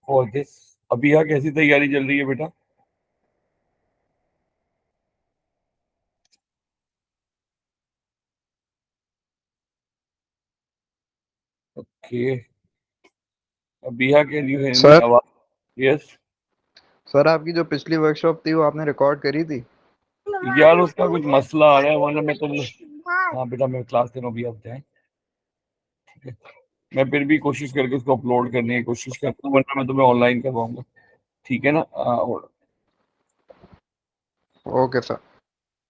For this. अभी यहाँ कैसी तैयारी चल रही है बेटा? ओके, अभी यहाँ can you hear me sir आवाज? यस सर आपकी जो पिछली वर्कशॉप थी वो आपने रिकॉर्ड करी थी? यार, उसका कुछ मसला आ रहा है, वरना मैं तो। हाँ बेटा, मैं क्लास दे रहा हूँ, अभी आप जाएं। ठीक है, मैं फिर भी कोशिश करके उसको अपलोड करने की कोशिश करता हूँ, वरना मैं तुम्हें ऑनलाइन करवाऊंगा। ठीक है ना? और ओके सर।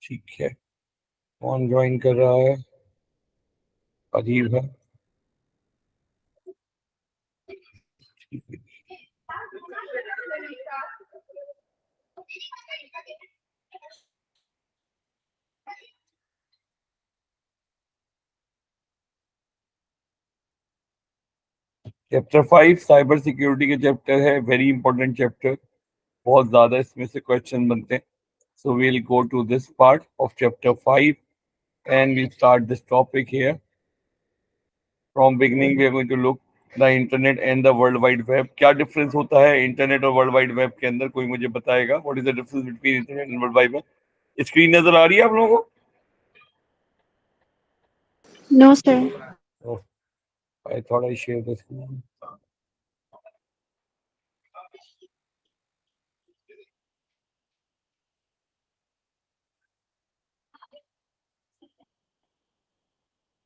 ठीक है, कौन ज्वाइन कर रहा है? अजीब है। ठीक है। चैप्टर 5 साइबर सिक्योरिटी के चैप्टर है, वेरी इंपॉर्टेंट चैप्टर। बहुत ज्यादा इसमें से क्वेश्चन बनते हैं। So we'll go to this part of chapter 5 and we'll start this topic here. From beginning we are going to look the internet and the world wide web. क्या difference होता है internet और world wide web के अंदर? कोई मुझे बताएगा what is the difference between internet and world wide web? Screen नजर आ रही है आप लोगों No, sir. को? I thought I share the screen.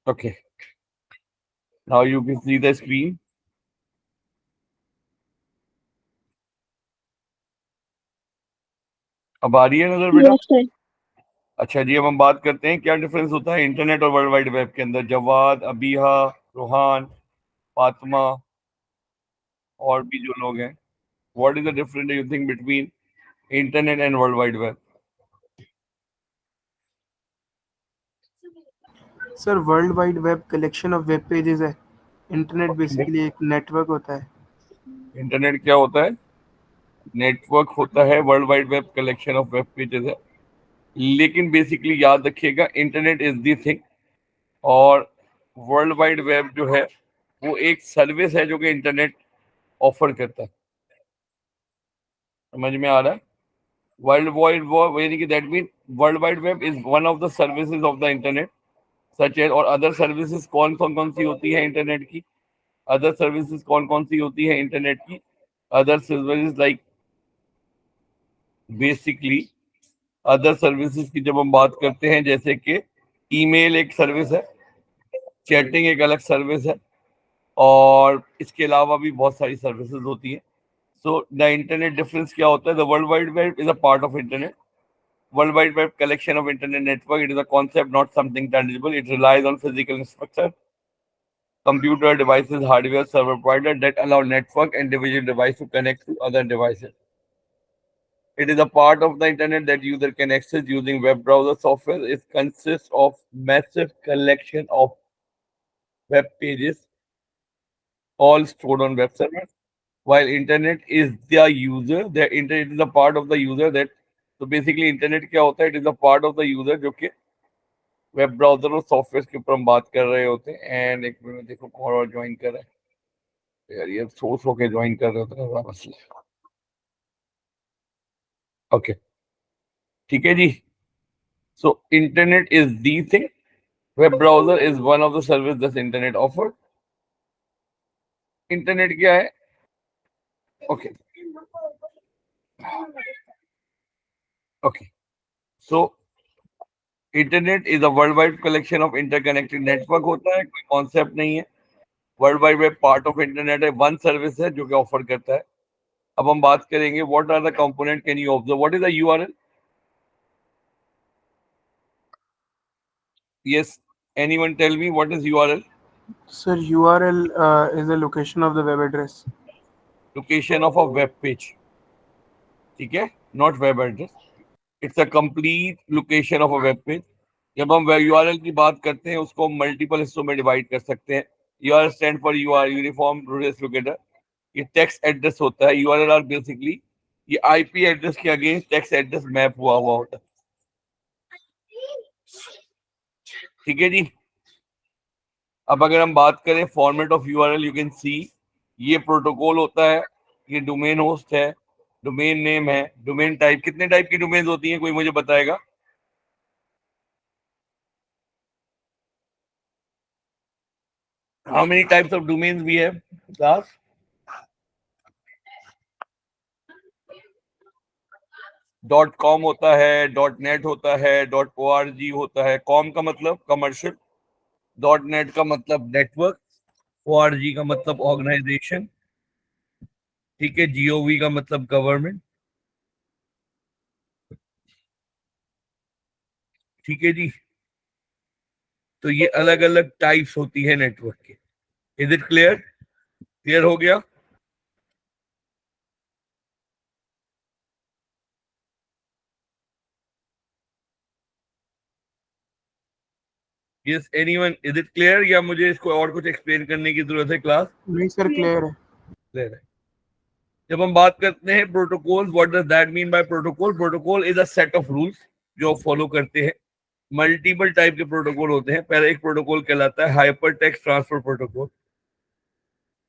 Okay, now you can see the screen. अब आ रही है नजर बेटा? Yes, sir. अच्छा जी, अब हम बात करते हैं क्या डिफरेंस होता है इंटरनेट और वर्ल्ड वाइड वेब के अंदर। जवाद, अबीहा, रोहान, फातिमा और भी जो लोग हैं, what is the difference you think between internet and world wide web? Sir world wide web collection of web pages है। इंटरनेट इंटरनेट बेसिकली एक नेटवर्क होता है। क्या होता है? नेटवर्क होता है। World wide web collection of web pages है। लेकिन बेसिकली याद रखिएगा, इंटरनेट इज दी थिंग और वर्ल्ड वाइड वेब जो है वो एक सर्विस है जो कि इंटरनेट ऑफर करता है। समझ में आ रहा है? वर्ल्ड वाइड वेब यानी कि that mean world wide web is one of the services of the internet such as. और अदर सर्विसेज कौन कौन सी होती है इंटरनेट की? अदर सर्विसेज कौन कौन सी होती है इंटरनेट की? Other services like basically other services की जब हम बात करते हैं, जैसे कि ईमेल एक सर्विस है, चैटिंग एक अलग सर्विस है, और इसके अलावा भी बहुत सारी सर्विसेज होती हैं। सो द इंटरनेट डिफरेंस क्या होता है? The world wide web is a part of internet. World Wide Web collection of internet network. It is a concept, not something tangible. It relies on physical structure, computer devices, hardware, server provider that allow network and individual device to connect to other devices. It is a part of the internet that user can access using web browser software. It consists of massive collection of web pages, all stored on web servers. While internet is the user, the internet is a part of the user that. So basically, internet क्या होता है? It is a part of the user जो कि web browser और software के ऊपर हम बात कर रहे होते हैं। एंड एक मिनट देखो कौन और ज्वाइन कर रहा है यार, ये सो के ज्वाइन कर रहे होते हैं, बड़ा मसला। ओके, ठीक है जी। So internet is the thing, web browser is one of the service this internet offer. Internet क्या है? Okay okay, so internet is a world wide collection of interconnected network होता है, कोई कॉन्सेप्ट नहीं है। World wide web part of internet है, one service है जो कि ऑफर करता है। अब हम बात करेंगे what are the component, can you observe what is the URL? Yes. Anyone tell me what is URL? Sir URL is the location of the web address. Location of a web page. ठीक है, not web address. It's a complete location of a web page. जब हम URL की बात करते हैं उसको multiple हिस्सों में डिवाइड कर सकते हैं। URL stand for UR uniform address locator. ये टेक्स्ट एड्रेस होता है। यूआरएल आर बेसिकली ये आईपी एड्रेस के अगेंस्ट टेक्स्ट एड्रेस मैप हुआ होता है। ठीक है जी। अब अगर हम बात करें format of URL, you can see ये प्रोटोकॉल होता है ये डोमेन होस्ट है, डोमेन नेम है, डोमेन टाइप। कितने टाइप की डोमेन होती हैं, कोई मुझे बताएगा? How many types of domains we have class? .com होता है, .net होता है, .org होता है। कॉम का मतलब कमर्शियल, .net का मतलब नेटवर्क, org का मतलब ऑर्गेनाइजेशन, ठीक है, gov का मतलब गवर्नमेंट, ठीक है जी। तो ये अलग अलग टाइप्स होती है नेटवर्क के। Is it clear? क्लियर हो गया? Yes anyone, is it clear या मुझे इसको और कुछ एक्सप्लेन करने की जरूरत है क्लास? नहीं सर, क्लियर है। क्लियर है। जब हम बात करते हैं protocol, what does that mean by protocol? Protocol is a set of rules जो फॉलो करते हैं। मल्टीपल टाइप के प्रोटोकॉल होते हैं। पहला एक प्रोटोकॉल कहलाता है hyper text transfer protocol.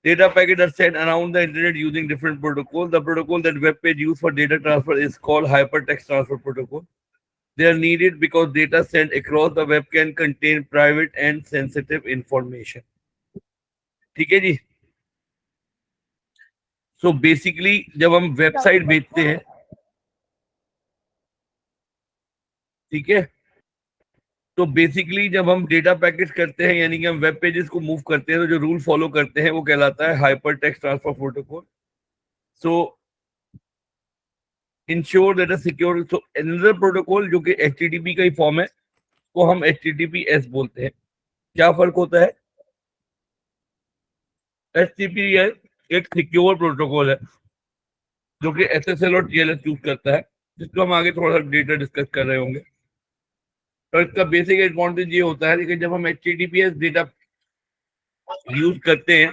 Data packets are sent around the internet using different protocols. The protocol that web page use for data transfer is called hypertext transfer protocol. They are needed because data sent across the web can contain private and sensitive information. ठीक है जी। So basically जब हम website भेजते हैं, ठीक है, तो बेसिकली जब हम डेटा पैकेज करते हैं यानी कि हम वेब पेजेस को मूव करते हैं, तो जो रूल फॉलो करते हैं वो कहलाता है hyper text transfer protocol. So ensure that secure. So another protocol जो कि एचटीटीपी का ही फॉर्म है, को हम एचटीटीपीएस बोलते हैं। क्या फर्क होता है? एचटीटीपीएस एक सिक्योर प्रोटोकॉल है जो कि एसएसएल और टीएलएस यूज करता है, जिसको हम आगे थोड़ा सा डेटा डिस्कस कर रहे होंगे। तो इसका बेसिक एडवांटेज ये होता है कि जब हम एचटीटीपीएस डेटा यूज करते हैं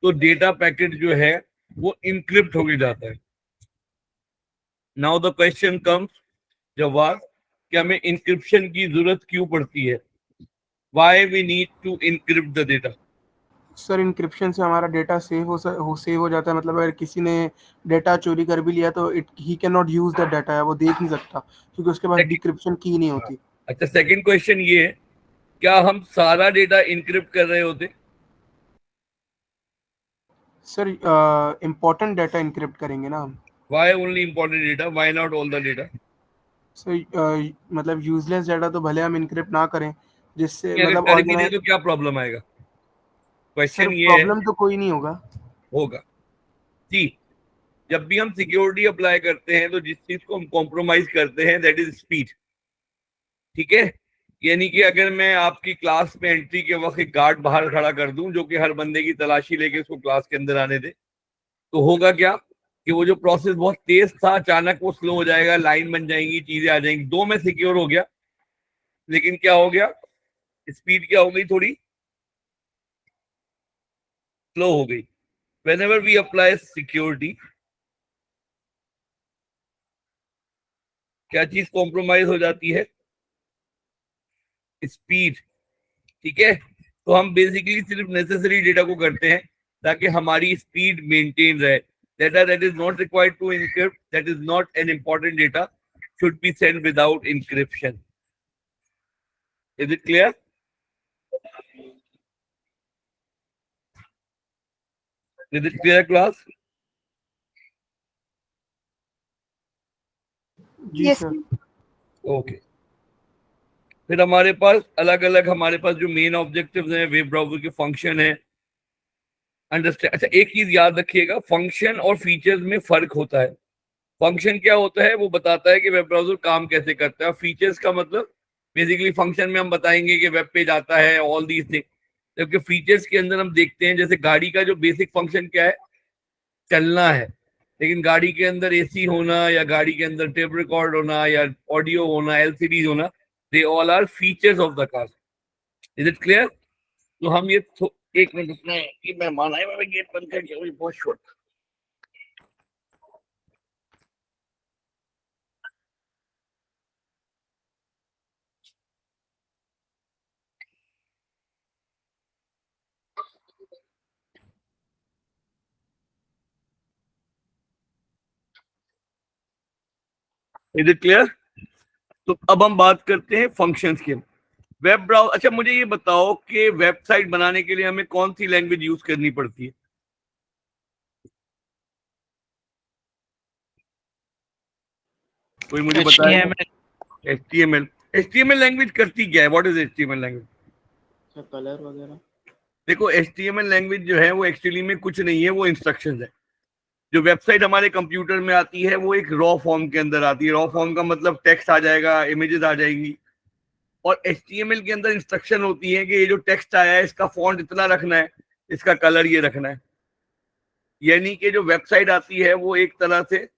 तो डेटा पैकेट जो है वो इनक्रिप्ट हो जाता है। नाउ द क्वेश्चन कम्स, जवाब, कि हमें इंक्रिप्शन की जरूरत क्यों पड़ती है? Why we need to encrypt the data? Sir encryption से हमारा डेटा सेव हो जाता है। मतलब अगर किसी ने डेटा चोरी कर भी लिया तो it he can not use the data, है वो देख नहीं सकता क्योंकि उसके पास डिक्रिप्शन की नहीं होती। अच्छा, सेकंड क्वेश्चन ये है, क्या हम सारा डेटा इनक्रिप्ट कर रहे होते? सर इम्पोर्टेंट डाटा इंक्रिप्ट करेंगे ना हम। Why only important data, why not all the data? Sir मतलब यूजलेस डाटा तो भले हम इंक्रिप्ट ना करें, जिससे अगर मतलब कर भी दे ऑर्गेनाइज। तो क्या प्रॉब्लम आएगा? सर क्वेश्चन ये है। प्रॉब्लम तो कोई नहीं होगा। होगा जी। जब भी हम सिक्योरिटी अप्लाई करते हैं तो जिस चीज को हम कॉम्प्रोमाइज करते हैं दैट इज स्पीड, ठीक है। यानी कि अगर मैं आपकी क्लास में एंट्री के वक्त एक गार्ड बाहर खड़ा कर दूं जो कि हर बंदे की तलाशी लेके उसको क्लास के अंदर आने दे, तो होगा क्या कि वो जो प्रोसेस बहुत तेज था अचानक वो स्लो हो जाएगा, लाइन बन जाएंगी, चीजें आ जाएंगी। दो में सिक्योर हो गया, लेकिन क्या हो गया, स्पीड क्या हो गई, थोड़ी स्लो हो गई। whenever we apply security, क्या चीज कॉम्प्रोमाइज हो जाती है? स्पीड, ठीक है। तो हम बेसिकली सिर्फ नेसेसरी डेटा को करते हैं ताकि हमारी स्पीड मेंटेन रहे। Data that is not required to encrypt, that is not an important data, should be sent without encryption. Is it clear? Is it clear class? जी Yes. सर। ओके। फिर हमारे पास अलग अलग, हमारे पास जो मेन ऑब्जेक्टिव्स हैं, वेब ब्राउजर के फंक्शन है, अंडरस्टैंड। अच्छा, एक चीज याद रखिएगा, फंक्शन और फीचर्स में फर्क होता है। फंक्शन क्या होता है? वो बताता है कि वेब ब्राउजर काम कैसे करता है। फीचर्स का मतलब बेसिकली फंक्शन में हम बताएंगे कि वेब पेज आता है, ऑल दीज थिंग। जबकि फीचर्स के अंदर हम देखते हैं, जैसे गाड़ी का जो बेसिक फंक्शन क्या है, चलना है। लेकिन गाड़ी के अंदर एसी होना या गाड़ी के अंदर टेप रिकॉर्ड होना या ऑडियो होना, एलसीडी होना, they all are features of the car. Is it clear? तो हम ये एक मिनट रुकना है कि मेहमान आए, मैं गेट बंद करके अभी बहुत शॉर्ट। Is it clear? तो अब हम बात करते हैं फंक्शंस के। वेब ब्राउज, अच्छा मुझे ये बताओ कि वेबसाइट बनाने के लिए हमें कौन सी लैंग्वेज यूज करनी पड़ती है? कोई मुझे बताएगा? HTML। HTML लैंग्वेज करती क्या है? What is HTML language? Colour वगैरह। देखो HTML लैंग्वेज जो है वो एक्चुअली में कुछ नहीं है, वो इंस्ट्रक्शंस है। जो वेबसाइट हमारे कंप्यूटर में आती है वो एक रॉ फॉर्म के अंदर आती है। रॉ फॉर्म का मतलब टेक्स्ट आ जाएगा, इमेजेस आ जाएंगी, और HTML के अंदर इंस्ट्रक्शन होती है कि ये जो टेक्स्ट आया है इसका फॉन्ट इतना रखना है, इसका कलर ये रखना है। यानी कि जो वेबसाइट आती है वो एक तरह से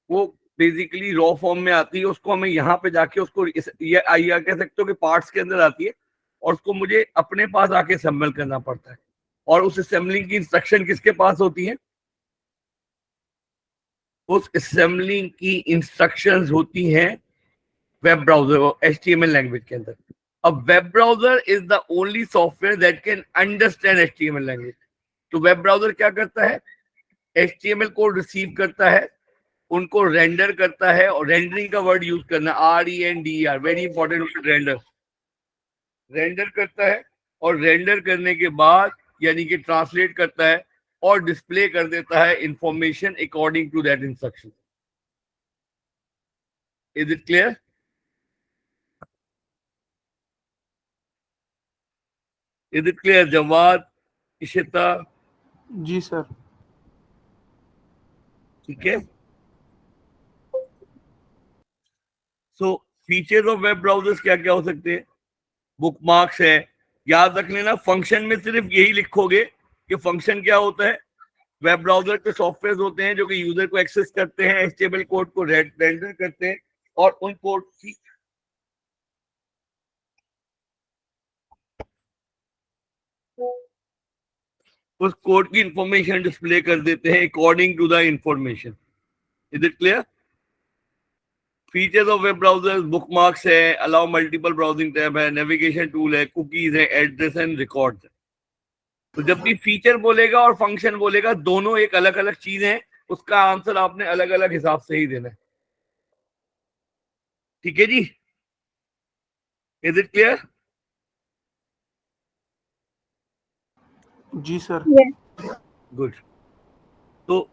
वो बेसिकली रॉ फॉर्म में आती है, उसको हमें यहाँ पे जाके उसको ये कह सकते हो कि पार्ट्स के अंदर आती है, और उसको मुझे अपने पास आके असेंबल करना पड़ता है। और उस असेंबलिंग की इंस्ट्रक्शन किसके पास होती है? उस असेंबलिंग की इंस्ट्रक्शंस होती हैं वेब ब्राउजर HTML लैंग्वेज के अंदर। अब web browser is the only software that can understand HTML language. तो वेब ब्राउजर क्या करता है? HTML कोड रिसीव करता है, उनको रेंडर करता है, और रेंडरिंग का वर्ड यूज करना, RENDER, very important word, render. Render करता है, और रेंडर करने के बाद यानी कि ट्रांसलेट करता है और डिस्प्ले कर देता है information according to that instruction. Is it clear? Is it clear Jawad, Ishita? जी सर। ठीक है। So features of web browsers क्या क्या हो सकते हैं? बुकमार्क्स है। याद रख लेना, फंक्शन में सिर्फ यही लिखोगे कि फंक्शन क्या होता है। वेब ब्राउजर के सॉफ्टवेयर होते हैं जो कि यूजर को एक्सेस करते हैं, HTML कोड को रेंडर करते हैं, और उन कोड की उस कोड की इंफॉर्मेशन डिस्प्ले कर देते हैं according to the information. Is it clear? Features of web browsers, bookmarks है, अलाउ मल्टीपल ब्राउजिंग टैब है, नेविगेशन टूल है, कुकीज है, एड्रेस एंड रिकॉर्ड्स है। तो जब भी फीचर बोलेगा और फंक्शन बोलेगा, दोनों एक अलग अलग चीज है, उसका आंसर आपने अलग अलग हिसाब से ही देना है। ठीक है जी? Is it clear? जी सर। गुड। तो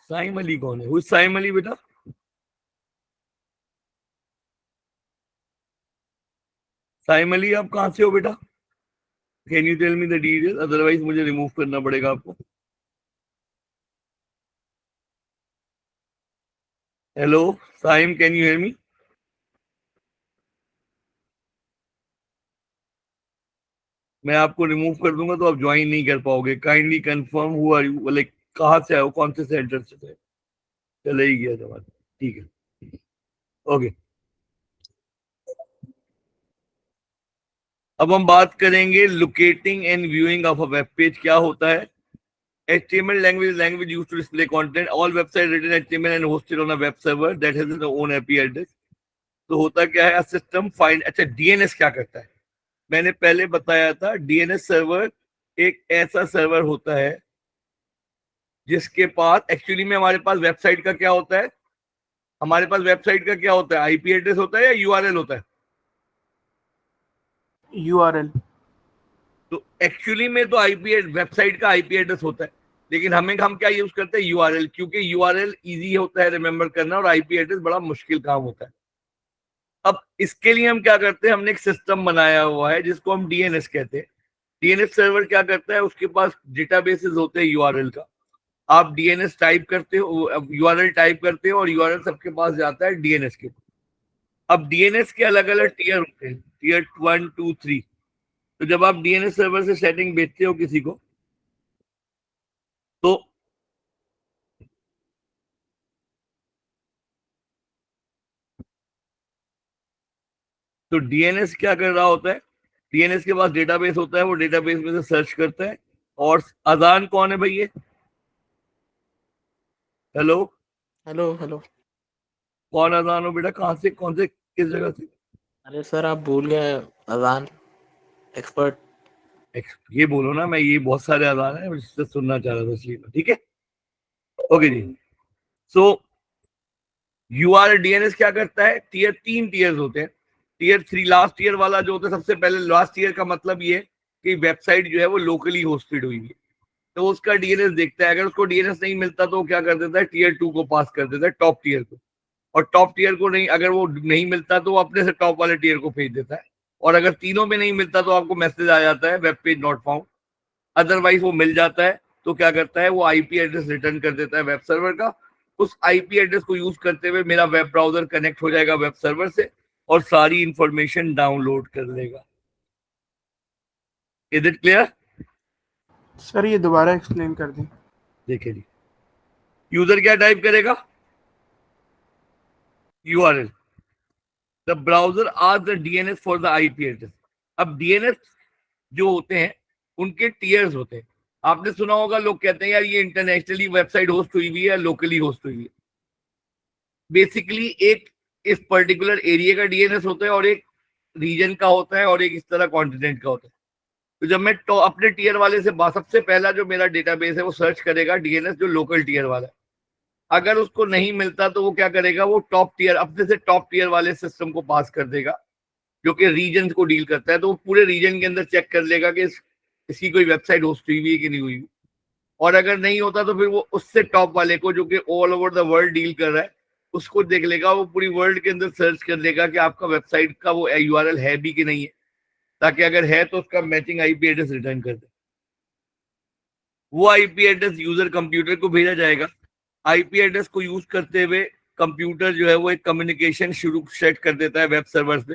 साइम अली कौन है? हुई साइम अली बेटा? साइम अली आप कहां से हो बेटा? Can you tell me the detail, otherwise मुझे रिमूव करना पड़ेगा आपको। Hello Saim, can you hear me? मैं आपको रिमूव कर दूंगा तो आप ज्वाइन नहीं कर पाओगे। Kindly confirm who are you, like कहाँ से आए हो, कौन से सेंटर से थे? चले ही गया जवाब। ठीक है, ओके। अब हम बात करेंगे locating and viewing of a web page क्या होता है। HTML language used to display content. All websites written in HTML and hosted on a web server that has its own IP address. तो होता क्या है? System find. अच्छा, DNS क्या करता है? मैंने पहले बताया था, DNS सर्वर एक ऐसा सर्वर होता है जिसके पास एक्चुअली में हमारे पास वेबसाइट का क्या होता है? हमारे पास वेबसाइट का क्या होता है? आईपी एड्रेस होता है या यूआरएल होता है? URL। तो एक्चुअली में तो आईपी वेबसाइट का आईपी एड्रेस होता है, लेकिन हम क्या यूज करते हैं? यूआरएल, क्योंकि यूआरएल इजी होता है रिमेंबर करना, और आईपी एड्रेस बड़ा मुश्किल काम होता है। अब इसके लिए हम क्या करते हैं? हमने एक सिस्टम बनाया हुआ है जिसको हम डीएनएस कहते हैं। डीएनएस सर्वर क्या करता है? उसके पास डेटाबेसेस होते हैं यूआरएल का। आप डीएनएस टाइप करते हो, यूआरएल टाइप करते हो, और यूआरएल सबके पास जाता है डीएनएस के। अब डीएनएस के अलग अलग टीयर होते हैं, टीयर 1 2 3। तो जब आप डीएनएस सर्वर से सेटिंग भेजते हो किसी को, तो डीएनएस क्या कर रहा होता है? डीएनएस के पास डेटाबेस होता है, वो डेटाबेस में से सर्च करता है। और अजान कौन है भाई ये? Hello, hello hello. कौन अजान हो बेटा? कहाँ से, कौन से, किस जगह से? अरे सर आप भूल गए, अजान एक्सपर्ट। ये बोलो ना, मैं ये बहुत सारे अजान है, मैं जिससे सुनना चाह रहा था, इसलिए। ठीक है, ओके जी। सो यूआरएल डीएनएस क्या करता है? तीन टीयर्स होते हैं। टीयर 3 लास्ट ईयर वाला जो होता है, सबसे पहले लास्ट ईयर का मतलब ये कि वेबसाइट जो है वो लोकली होस्टेड हुई है, तो उसका डीएनएस देखता है। अगर उसको डीएनएस नहीं मिलता तो क्या कर देता है? टीयर 2 को पास कर देता है, टॉप टीयर को। और टॉप टीयर को नहीं, अगर वो नहीं मिलता तो वो अपने से टॉप वाले टीयर को भेज देता है। और अगर तीनों में नहीं मिलता तो आपको मैसेज आ जाता है web page not found. Otherwise वो मिल जाता है तो क्या करता है? वो आईपी एड्रेस रिटर्न कर देता है वेब सर्वर का। उस आईपी एड्रेस को यूज करते हुए मेरा वेब ब्राउजर कनेक्ट हो जाएगा वेब सर्वर से और सारी इंफॉर्मेशन डाउनलोड कर लेगा। Is it clear? सर ये दोबारा एक्सप्लेन कर दें। देखिए जी, यूजर क्या टाइप करेगा? URL. The browser asks the DNS for the IP address. अब डीएनएस जो होते हैं उनके टीयर्स होते हैं। आपने सुना होगा, लोग कहते हैं यार ये इंटरनेशनली वेबसाइट होस्ट हुई हुई है या लोकली होस्ट हुई है। बेसिकली एक इस पर्टिकुलर एरिया का डीएनएस होता है और एक रीजन का होता है और एक इस तरह कॉन्टिनेंट का होता है। तो जब मैं अपने टीयर वाले से सबसे पहला जो मेरा डेटाबेस है वो सर्च करेगा डीएनएस जो लोकल टीयर वाला है। अगर उसको नहीं मिलता तो वो क्या करेगा? वो टॉप टीयर, अपने से टॉप टीयर वाले सिस्टम को पास कर देगा जो कि रीजन को डील करता है। तो वो पूरे रीजन के अंदर चेक कर लेगा कि इसकी कोई वेबसाइट होस्ट हुई हुई है कि नहीं हुई। और अगर नहीं होता तो फिर वो उससे टॉप वाले को, जो कि all over the world deal कर रहा है, उसको देख लेगा। वो पूरी वर्ल्ड के अंदर सर्च कर लेगा कि आपका वेबसाइट का वो यूआरएल है भी कि नहीं है, ताकि अगर है तो उसका मैचिंग आईपी एड्रेस रिटर्न कर दे। वो आईपी एड्रेस यूजर कंप्यूटर को भेजा जाएगा। आईपी एड्रेस को यूज करते हुए कंप्यूटर जो है वो एक कम्युनिकेशन शुरू सेट कर देता है वेब सर्वर पे।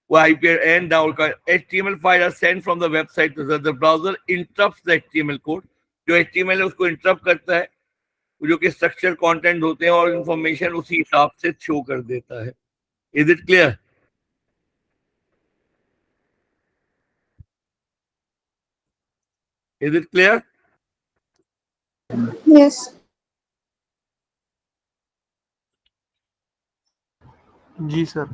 वो आईपी एंड डाउन का HTML file are send from the website to the browser interrupts the HTML code. जो एचटीएमएल है उसको इंटरप्ट करता है, जो कि स्ट्रक्चर कंटेंट होते हैं और इंफॉर्मेशन उसी हिसाब से शो कर देता है। Is it clear? Is it clear? Yes. जी सर।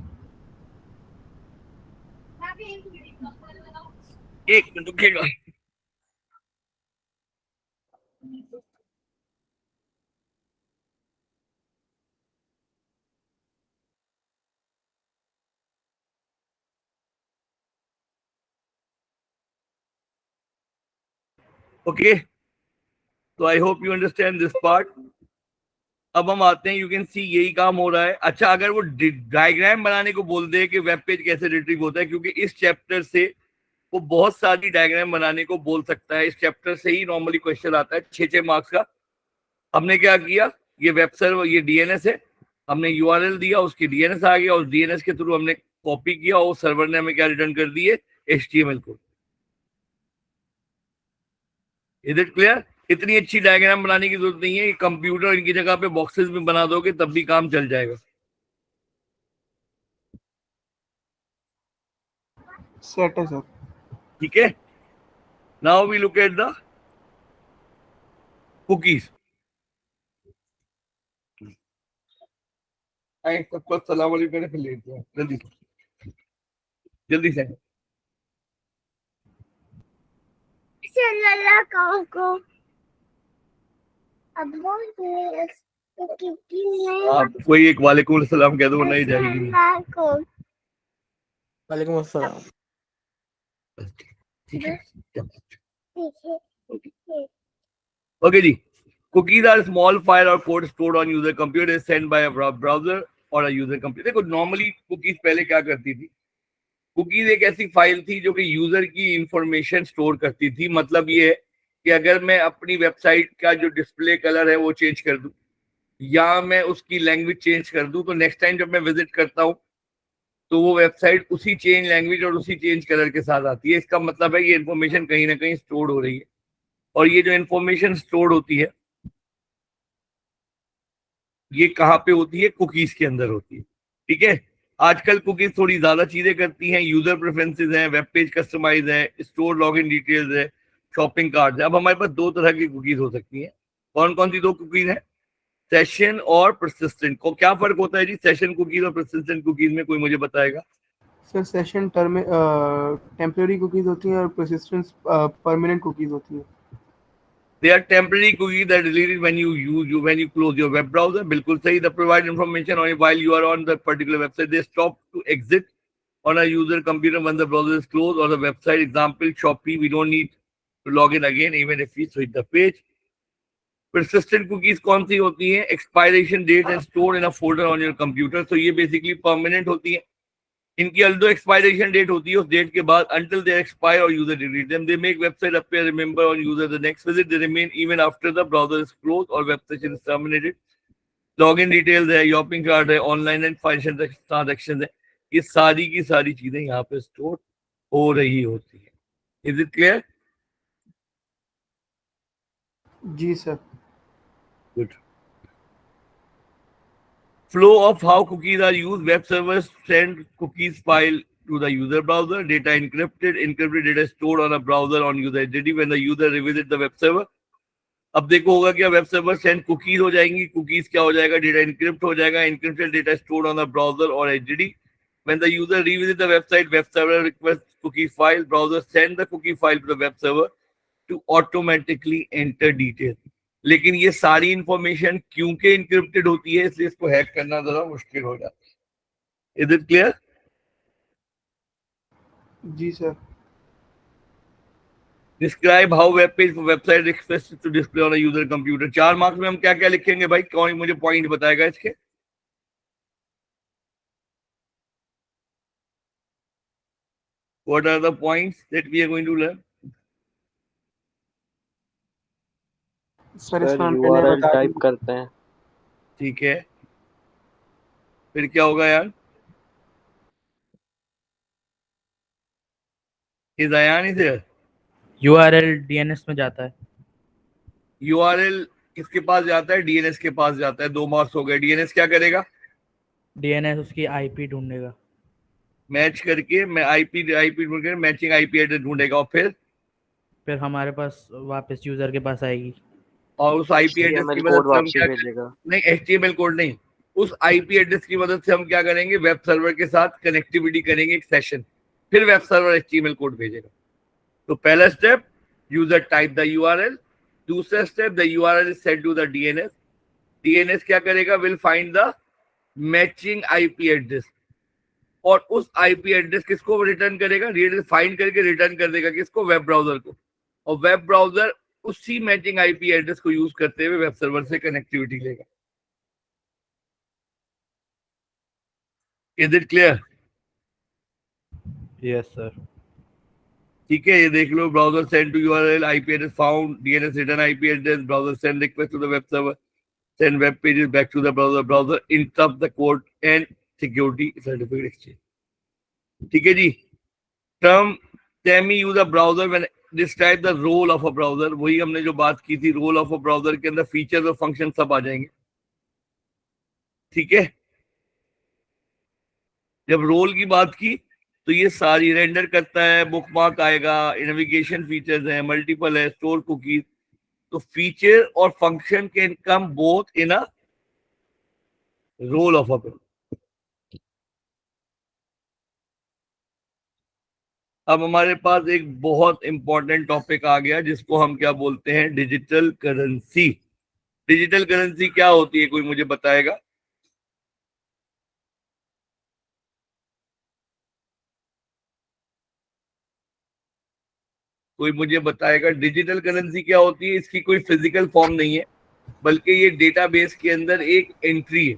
एक मिनट रुकिएगा। ओके, तो I hope you understand this part. अब हम आते हैं, यू कैन सी यही काम हो रहा है। अच्छा, अगर वो डायग्राम बनाने को बोल दे कि वेब पेज कैसे रिट्रीव होता है, क्योंकि इस चैप्टर से वो बहुत सारी डायग्राम बनाने को बोल सकता है। इस चैप्टर से ही नॉर्मली क्वेश्चन आता है 6 मार्क्स का। हमने क्या किया? ये वेब सर्वर, ये डीएनएस है, हमने यूआरएल दिया, उसकी डीएनएस आ गया और डीएनएस के थ्रू हमने कॉपी किया और सर्वर ने हमें क्या रिटर्न कर दिए? HTML code. Is it clear? इतनी अच्छी डायग्राम बनाने की जरूरत नहीं है। ये कंप्यूटर इनकी जगह पे बॉक्सेस में बना दोगे तब भी काम चल जाएगा। सेट है सर। ठीक है, now we look at the cookies. सबको अस्सलाम वालेकुम फिर लेते हैं जल्दी जल्दी से। आप कोई एक वालेकुम सलाम कह दो वरना ही जाएगी। वालेकुम अस्सलाम। ठीक है, ओके जी। Cookies are small file or code stored on user computer sent by a browser or a user computer। देखो नॉर्मली कुकीज पहले क्या करती थी? कुकीज एक ऐसी फाइल थी जो कि यूजर की इंफॉर्मेशन स्टोर करती थी। मतलब ये है कि अगर मैं अपनी वेबसाइट का जो डिस्प्ले कलर है वो चेंज कर दूं या मैं उसकी लैंग्वेज चेंज कर दूं, तो नेक्स्ट टाइम जब मैं विजिट करता हूं तो वो वेबसाइट उसी चेंज लैंग्वेज और उसी चेंज कलर के साथ आती है। इसका मतलब है ये इन्फॉर्मेशन कहीं ना कहीं स्टोर हो रही है। और ये जो इन्फॉर्मेशन स्टोर होती है ये कहाँ पे होती है? कुकीज के अंदर होती है। ठीक है, आजकल कुकीज थोड़ी ज्यादा चीजें करती हैं। यूजर प्रेफरेंसेस हैं, वेब पेज कस्टमाइज है, स्टोर लॉगिन डिटेल्स है, शॉपिंग कार्ड है। अब हमारे पास दो तरह की कुकीज हो सकती हैं। कौन कौन सी दो कुकीज हैं? सेशन और परसिस्टेंट। को क्या फर्क होता है जी सेशन कुकीज और परसिस्टेंट कुकीज में? कोई मुझे बताएगा? सर सेशन टेम्परेरी कुकीज होती हैं और परसिस्टेंट परमानेंट कुकीज होती हैं। They are temporary cookies that are deleted when you close your web browser. बिल्कुल सही. They provide information on while you are on the particular website. They stop to exit on a user computer when the browser is closed or the website. Example, Shopee. We don't need to log in again even if we switch the page. Persistent cookies कौन सी होती हैं? Expiration date and stored in a folder on your computer. So ये basically permanent होती हैं. इनकी although expiration date होती है, उस date के बाद until they expire or user delete them, they make website appear remember on user the next visit. They remain even after the browser is closed or web session is terminated. Login details है, shopping cart है, online and financial transactions है. ये सारी की सारी चीजें यहाँ पे स्टोर हो रही होती है. Is it clear? जी sir. Good. Flow of how cookies are used. Web servers send cookies file to the user browser. Data encrypted. Encrypted data stored on a browser on user identity when the user revisits the web server. अब देखो होगा क्या, web server send cookies हो जाएंगी. Cookies क्या हो जाएगा? Data encrypt हो जाएगा. Encrypted data stored on the browser और HDD. When the user revisits the website, web server requests cookie file. Browser send the cookie file to the web server to automatically enter details. लेकिन ये सारी information क्योंकि encrypted होती है इसलिए इसको hack करना जरा मुश्किल हो जाता है. Is it clear? जी sir. Describe how web page for website requests to display on a user computer. 4 marks में हम क्या क्या लिखेंगे भाई? कौन मुझे पॉइंट बताएगा इसके? What are the points that we are going to learn? Sir इसमें हम URL टाइप करते हैं. ठीक है, फिर क्या होगा यार? Is Ayan is there? URL DNS में जाता है. URL किसके पास जाता है? DNS के पास जाता है. 2 मार्क्स हो गए. DNS क्या करेगा? DNS उसकी IP ढूंढेगा. मैच करके मैं आईपी ढूंढ कर मैचिंग आईपी एड्रेस ढूंढेगा और फिर हमारे पास वापस यूजर के पास आएगी और उस आईपी एड्रेस की मदद से हम क्या भेजेगा. नहीं, HTML कोड नहीं, उस आईपी एड्रेस की मदद से हम क्या करेंगे? वेब सर्वर के साथ कनेक्टिविटी करेंगे एक सेशन, फिर वेब सर्वर HTML कोड भेजेगा. तो पहला step, user type the URL. दूसरा step, the URL is send to the DNS. DNS क्या करेगा? Will find the matching IP address और उस आईपी एड्रेस किसको रिटर्न करेगा? फाइंड करके रिटर्न कर देगा किसको? वेब ब्राउजर को. और वेब ब्राउजर उसी मैचिंग आईपी एड्रेस को यूज करते हुए वेब सर्वर से कनेक्टिविटी लेगा. Is it clear? Yes sir. ठीक है, ये देख लो. Browser send to URL, IP address found, DNS return IP address, browser send request to the web server, send web pages back to the browser, browser interrupt the code and security certificate exchange. ठीक है जी. Term टेमी use a browser when describe the role of a browser. वही हमने जो बात की थी, रोल ऑफ अ ब्राउजर के अंदर फीचर्स और फंक्शन सब आ जाएंगे. ठीक है, जब रोल की बात की तो ये सारी रेंडर करता है, बुकमार्क आएगा, नेविगेशन फीचर्स है, मल्टीपल है, स्टोर कुकीज. तो फीचर और function can come both in a role of a browser. अब हमारे पास एक बहुत इंपॉर्टेंट टॉपिक आ गया जिसको हम क्या बोलते हैं? Digital currency. डिजिटल करेंसी क्या होती है? कोई मुझे बताएगा? कोई मुझे बताएगा डिजिटल करेंसी क्या होती है? इसकी कोई फिजिकल फॉर्म नहीं है बल्कि ये डेटाबेस के अंदर एक एंट्री है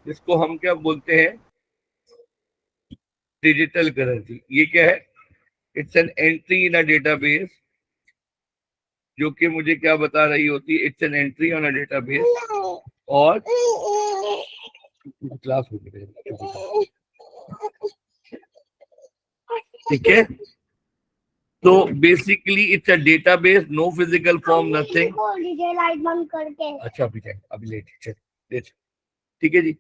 जिसको हम क्या बोलते हैं? Digital currency. ये क्या है? It's an entry in a database जो कि मुझे क्या बता रही होती है? It's an entry on a database. और क्लास हो गई. ठीक है, तो basically it's a database, no physical form, nothing. Light बंद करके. अच्छा अभी जाए, अभी लेट. ठीक है जी.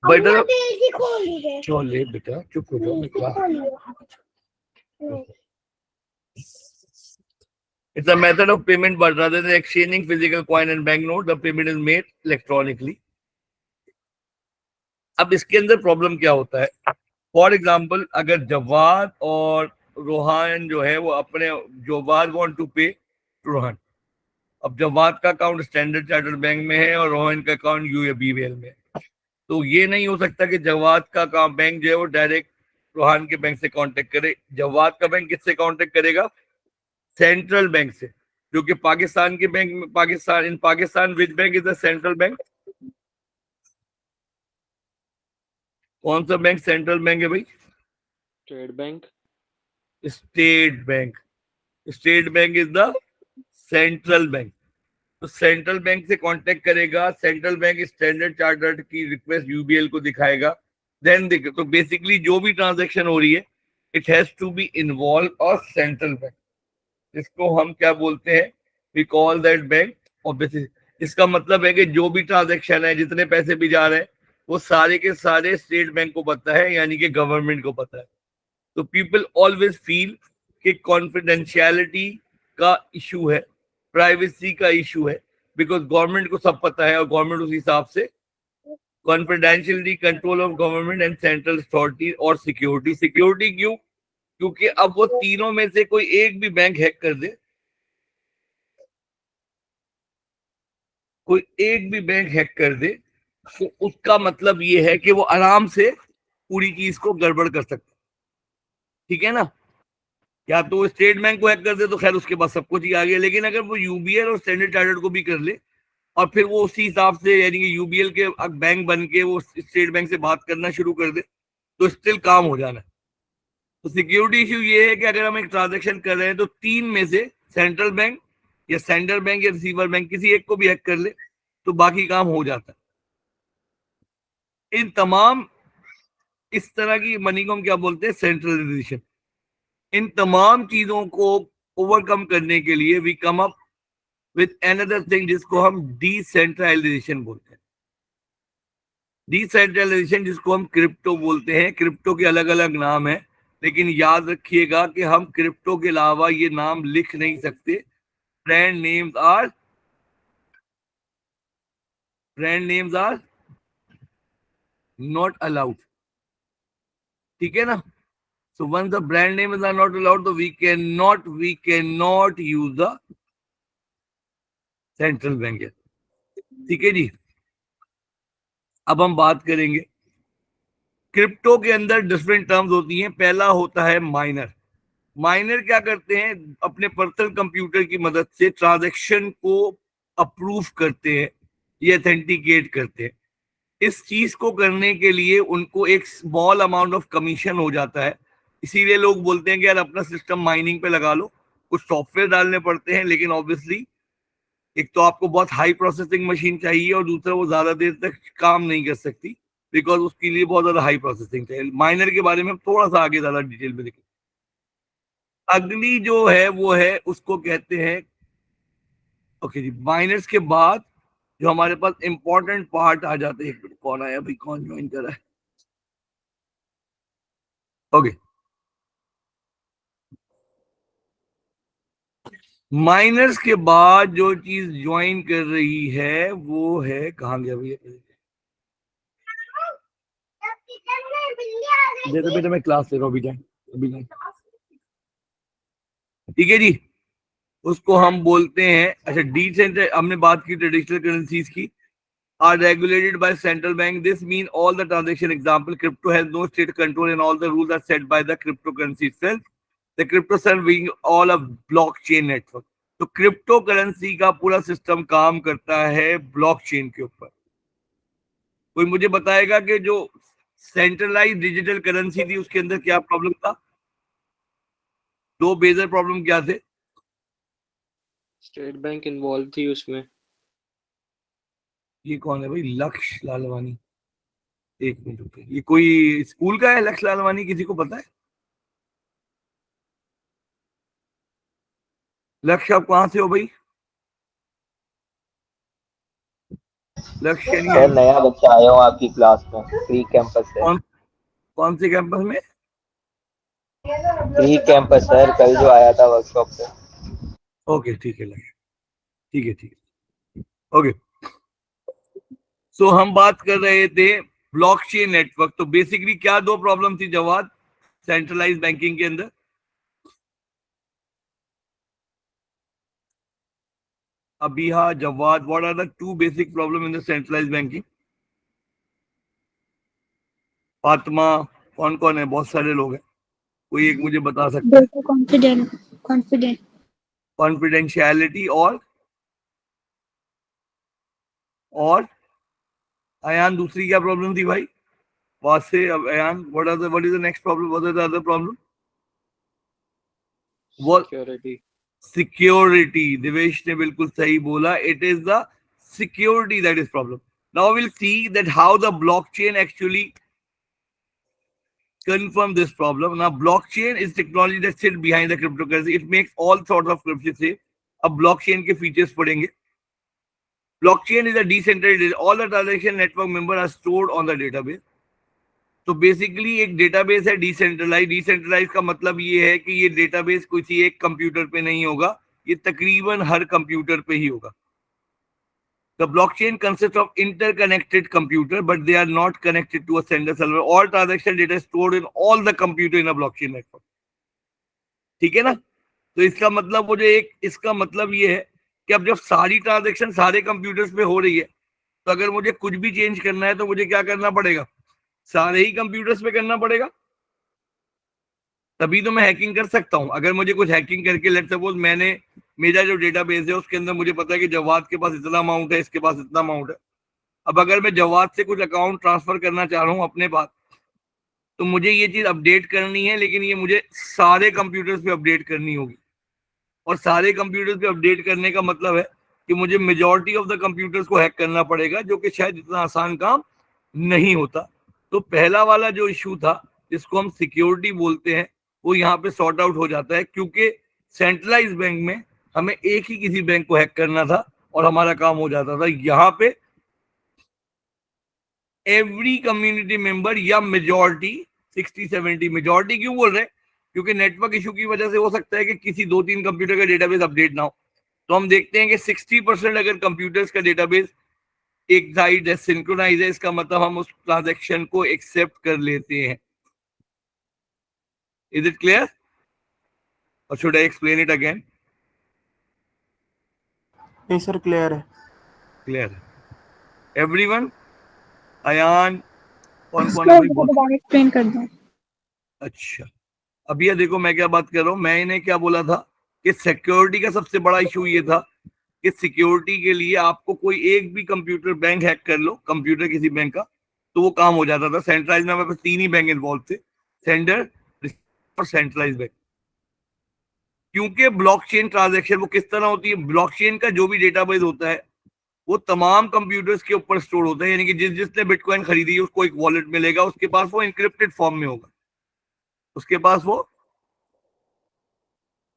बेटा चल ले बेटा, चुप हो जाओ. It's a method of payment, but rather than exchanging physical coin and banknote, the payment is made electronically. अब इसके अंदर प्रॉब्लम क्या होता है? फॉर एग्जाम्पल, अगर जवाद और रोहान जो है वो अपने जवाद वांट टू पे रोहन, अब जवाद का अकाउंट स्टैंडर्ड चार्टर्ड बैंक में है और रोहन का अकाउंट यूएबीवेल में है। तो ये नहीं हो सकता कि जवाद का बैंक जो है वो डायरेक्ट रोहान के बैंक से कांटेक्ट करे। जवाद का बैंक किससे कांटेक्ट करेगा? सेंट्रल बैंक से, जो कि पाकिस्तान के बैंक में, Pakistan which bank is the central bank? कौन सा बैंक सेंट्रल बैंक है भाई? State bank. State bank. State bank is the central bank. तो सेंट्रल बैंक से कांटेक्ट करेगा, सेंट्रल बैंक स्टैंडर्ड चार्टर्ड की रिक्वेस्ट यूबीएल को दिखाएगा, देन देखो। तो बेसिकली जो भी ट्रांजैक्शन हो रही है it has to be involve और सेंट्रल बैंक, इसको हम क्या बोलते हैं? We call that bank obviously. इसका मतलब है कि जो भी ट्रांजैक्शन है, जितने पैसे भी जा रहे हैं, वो सारे के सारे स्टेट बैंक को पता है, यानी कि गवर्नमेंट को पता है। तो पीपल ऑलवेज फील कि कॉन्फिडेंशियलिटी का इशू है, प्राइवेसी का इशू है, बिकॉज गवर्नमेंट को सब पता है और गवर्नमेंट उस हिसाब से confidentiality, control of government and central authority और सिक्योरिटी। सिक्योरिटी क्यों? क्योंकि अब वो तीनों में से कोई एक भी बैंक हैक कर दे, कोई एक भी बैंक हैक कर दे, तो उसका मतलब ये है कि वो आराम से पूरी चीज को गड़बड़ कर सकता। ठीक है ना? या तो स्टेट बैंक को हैक कर दे तो खैर उसके बाद सब कुछ ही आ गया, लेकिन अगर वो यूबीएल और स्टैंडर्ड चार्टर्ड को भी कर ले और फिर वो उसी हिसाब से, यानी कि यूबीएल के बैंक बन के वो स्टेट बैंक से बात करना शुरू कर दे, तो स्टिल काम हो जाना है। तो सिक्योरिटी इश्यू ये है कि अगर हम एक ट्रांजेक्शन कर रहे हैं तो तीन में से सेंट्रल बैंक या सेंडर बैंक या रिसीवर बैंक किसी एक को भी हैक कर ले तो बाकी काम हो जाता है। इन तमाम इस तरह की मनी को हम क्या बोलते हैं? सेंट्रलाइजेशन। इन तमाम चीजों को ओवरकम करने के लिए we come up with another thing जिसको हम डिसेंट्रलाइजेशन बोलते हैं। डिसेंट्रलाइजेशन जिसको हम क्रिप्टो बोलते हैं। क्रिप्टो के अलग अलग नाम है, लेकिन याद रखिएगा कि हम क्रिप्टो के अलावा ये नाम लिख नहीं सकते। Brand names are not allowed. ठीक है ना? So once the brand names are not allowed, so we cannot use the central bank. ठीक है जी? अब हम बात करेंगे क्रिप्टो के अंदर डिफरेंट टर्म्स होती हैं। पहला होता है माइनर। माइनर क्या करते हैं? अपने पर्सनल कंप्यूटर की मदद से ट्रांजैक्शन को अप्रूव करते हैं, ये ऑथेंटिकेट करते हैं। इस चीज को करने के लिए उनको एक स्मॉल अमाउंट ऑफ कमीशन हो जाता है, इसीलिए लोग बोलते हैं कि यार अपना सिस्टम माइनिंग पे लगा लो। कुछ सॉफ्टवेयर डालने पड़ते हैं, लेकिन ऑब्वियसली एक तो आपको बहुत हाई प्रोसेसिंग मशीन चाहिए और दूसरा वो ज्यादा देर तक काम नहीं कर सकती, बिकॉज उसके लिए बहुत ज्यादा हाई प्रोसेसिंग चाहिए। माइनर के बारे में हम थोड़ा सा आगे ज्यादा डिटेल में देखें। अगली जो है वो है, उसको कहते हैं, ओके जी, माइनर्स के बाद जो हमारे पास इंपॉर्टेंट पार्ट आ जाते हैं। एक मिनट, कौन आया भाई? कौन ज्वाइन कर रहा है? ओके, माइनर्स के बाद जो चीज ज्वाइन कर रही है वो है, कहां गया भैया? जैसे बेटा मैं क्लास ले रहा हूँ, अभी जाए। ठीक है जी? उसको हम बोलते हैं, अच्छा, डिसेंट्रल। हमने बात की ट्रेडिशनल करेंसीज की, are regulated by central bank. This means all the transaction. Example, crypto has no state control and all the rules are set by the cryptocurrency itself. The crypto system being all a blockchain network. तो crypto currency का पूरा system काम करता है blockchain के ऊपर। कोई मुझे बताएगा कि जो सेंट्रलाइज डिजिटल करेंसी थी उसके अंदर क्या प्रॉब्लम था? दो बेजर प्रॉब्लम क्या थे? स्टेट बैंक इन्वॉल्व थी उसमें। ये कौन है भाई? लक्ष्य लालवानी। एक मिनट रुकिए, ये कोई स्कूल का है लक्ष्य लालवानी? किसी को पता है? लक्ष्य, आप कहाँ से हो भाई? लक्ष्य सर नया बच्चा आया हूँ आपकी क्लास में, प्री कैंपस है। कौन से कैंपस में? प्री कैंपस सर, कल जो आया था वर्कशॉप पे। ओके, ठीक है लक्ष्य, ठीक है, ठीक है, ओके। सो हम बात कर रहे थे ब्लॉकचेन नेटवर्क। तो बेसिकली क्या दो प्रॉब्लम थी जवाद सेंट्रलाइज बैंकिंग के अंदर? Abiha, Jawad, what are the two basic problems in the centralized banking? Fatima, कौन कौन है? बहुत सारे लोग हैं, कोई एक मुझे बता सकता है? डेटा कॉन्फिडेंट कॉन्फिडेंशियलिटी और अयान, दूसरी क्या प्रॉब्लम थी भाई? वासे, Ayan, what is the next problem? What is the other problem? What? Security. Divesh ने बिल्कुल सही बोला. It is the security that is problem. Now we'll see that how the blockchain actually confirm this problem. Now blockchain is technology that sits behind the cryptocurrency. It makes all sorts of crypto safe. अब blockchain के features पढ़ेंगे. Blockchain is a decentralized. All the transaction network members are stored on the database. तो basically एक database है decentralise. Decentralise का मतलब ये है कि ये डेटाबेस किसी एक कंप्यूटर पे नहीं होगा, ये तकरीबन हर कंप्यूटर पे ही होगा. The blockchain consists of interconnected computer, but they are not connected to a sender server. All transaction data is stored in all the computer in a blockchain network. ठीक है ना? तो इसका मतलब इसका मतलब ये है कि अब जब सारी ट्रांजैक्शन सारे कंप्यूटर्स पे हो रही है, तो अगर मुझे कुछ भी चेंज करना है तो मुझे क्या करना पड़ेगा? सारे ही कंप्यूटर्स पे करना पड़ेगा, तभी तो मैं हैकिंग कर सकता हूं. अगर मुझे कुछ हैकिंग करके, लेट सपोज मेरा जो डेटाबेस है उसके अंदर मुझे पता है कि जवाद के पास इतना अमाउंट है, इसके पास इतना अमाउंट है. अब अगर मैं जवाद से कुछ अकाउंट ट्रांसफर करना चाह रहा हूं अपने पास, तो मुझे ये चीज अपडेट करनी है, लेकिन ये मुझे सारे कंप्यूटर्स पे अपडेट करनी होगी. और सारे कंप्यूटर्स पे अपडेट करने का मतलब है कि मुझे मेजॉरिटी ऑफ द कंप्यूटर्स को हैक करना पड़ेगा, जो कि शायद इतना आसान काम नहीं होता. तो पहला वाला जो इशू था, जिसको हम सिक्योरिटी बोलते हैं, वो यहाँ पे सॉर्ट आउट हो जाता है, क्योंकि सेंट्रलाइज बैंक में हमें एक ही किसी बैंक को हैक करना था और हमारा काम हो जाता था. यहाँ पे एवरी कम्युनिटी मेंबर या मेजॉरिटी, 60-70, मेजॉरिटी क्यों बोल रहे हैं? क्योंकि नेटवर्क इशू की वजह से हो सकता है कि किसी 2-3 कंप्यूटर का डेटाबेस अपडेट ना हो. तो हम देखते हैं कि 60% अगर कंप्यूटर्स का डेटाबेस एक साइड है, सिंक्रोनाइज है, इसका मतलब हम उस ट्रांजैक्शन को एक्सेप्ट कर लेते हैं. इज इट क्लियर और should I explain it again? नहीं सर, क्लियर है. क्लियर है एवरीवन? अयान, कौन कौन है भाई? एक्सप्लेन कर दो. अच्छा, अभी ये देखो मैं क्या बात कर रहा हूँ. मैंने क्या बोला था कि सिक्योरिटी का सबसे बड़ा इशू ये था कि सिक्योरिटी के लिए आपको कोई एक भी कंप्यूटर बैंक हैक कर लो, कंप्यूटर किसी बैंक का, तो वो काम हो जाता था. सेंट्रलाइज में हमारे पास 3 ही बैंक इन्वॉल्व थे, सेंडर, और सेंट्रलाइज बैंक. क्योंकि ब्लॉकचेन ट्रांजैक्शन वो किस तरह होती है? ब्लॉकचेन का जो भी डेटाबेस होता है वो तमाम कंप्यूटर्स के ऊपर स्टोर होता है. यानी कि जिसने बिटकॉइन खरीदी है उसको एक वॉलेट मिलेगा, उसके पास वो इनक्रिप्टेड फॉर्म में होगा, उसके पास वो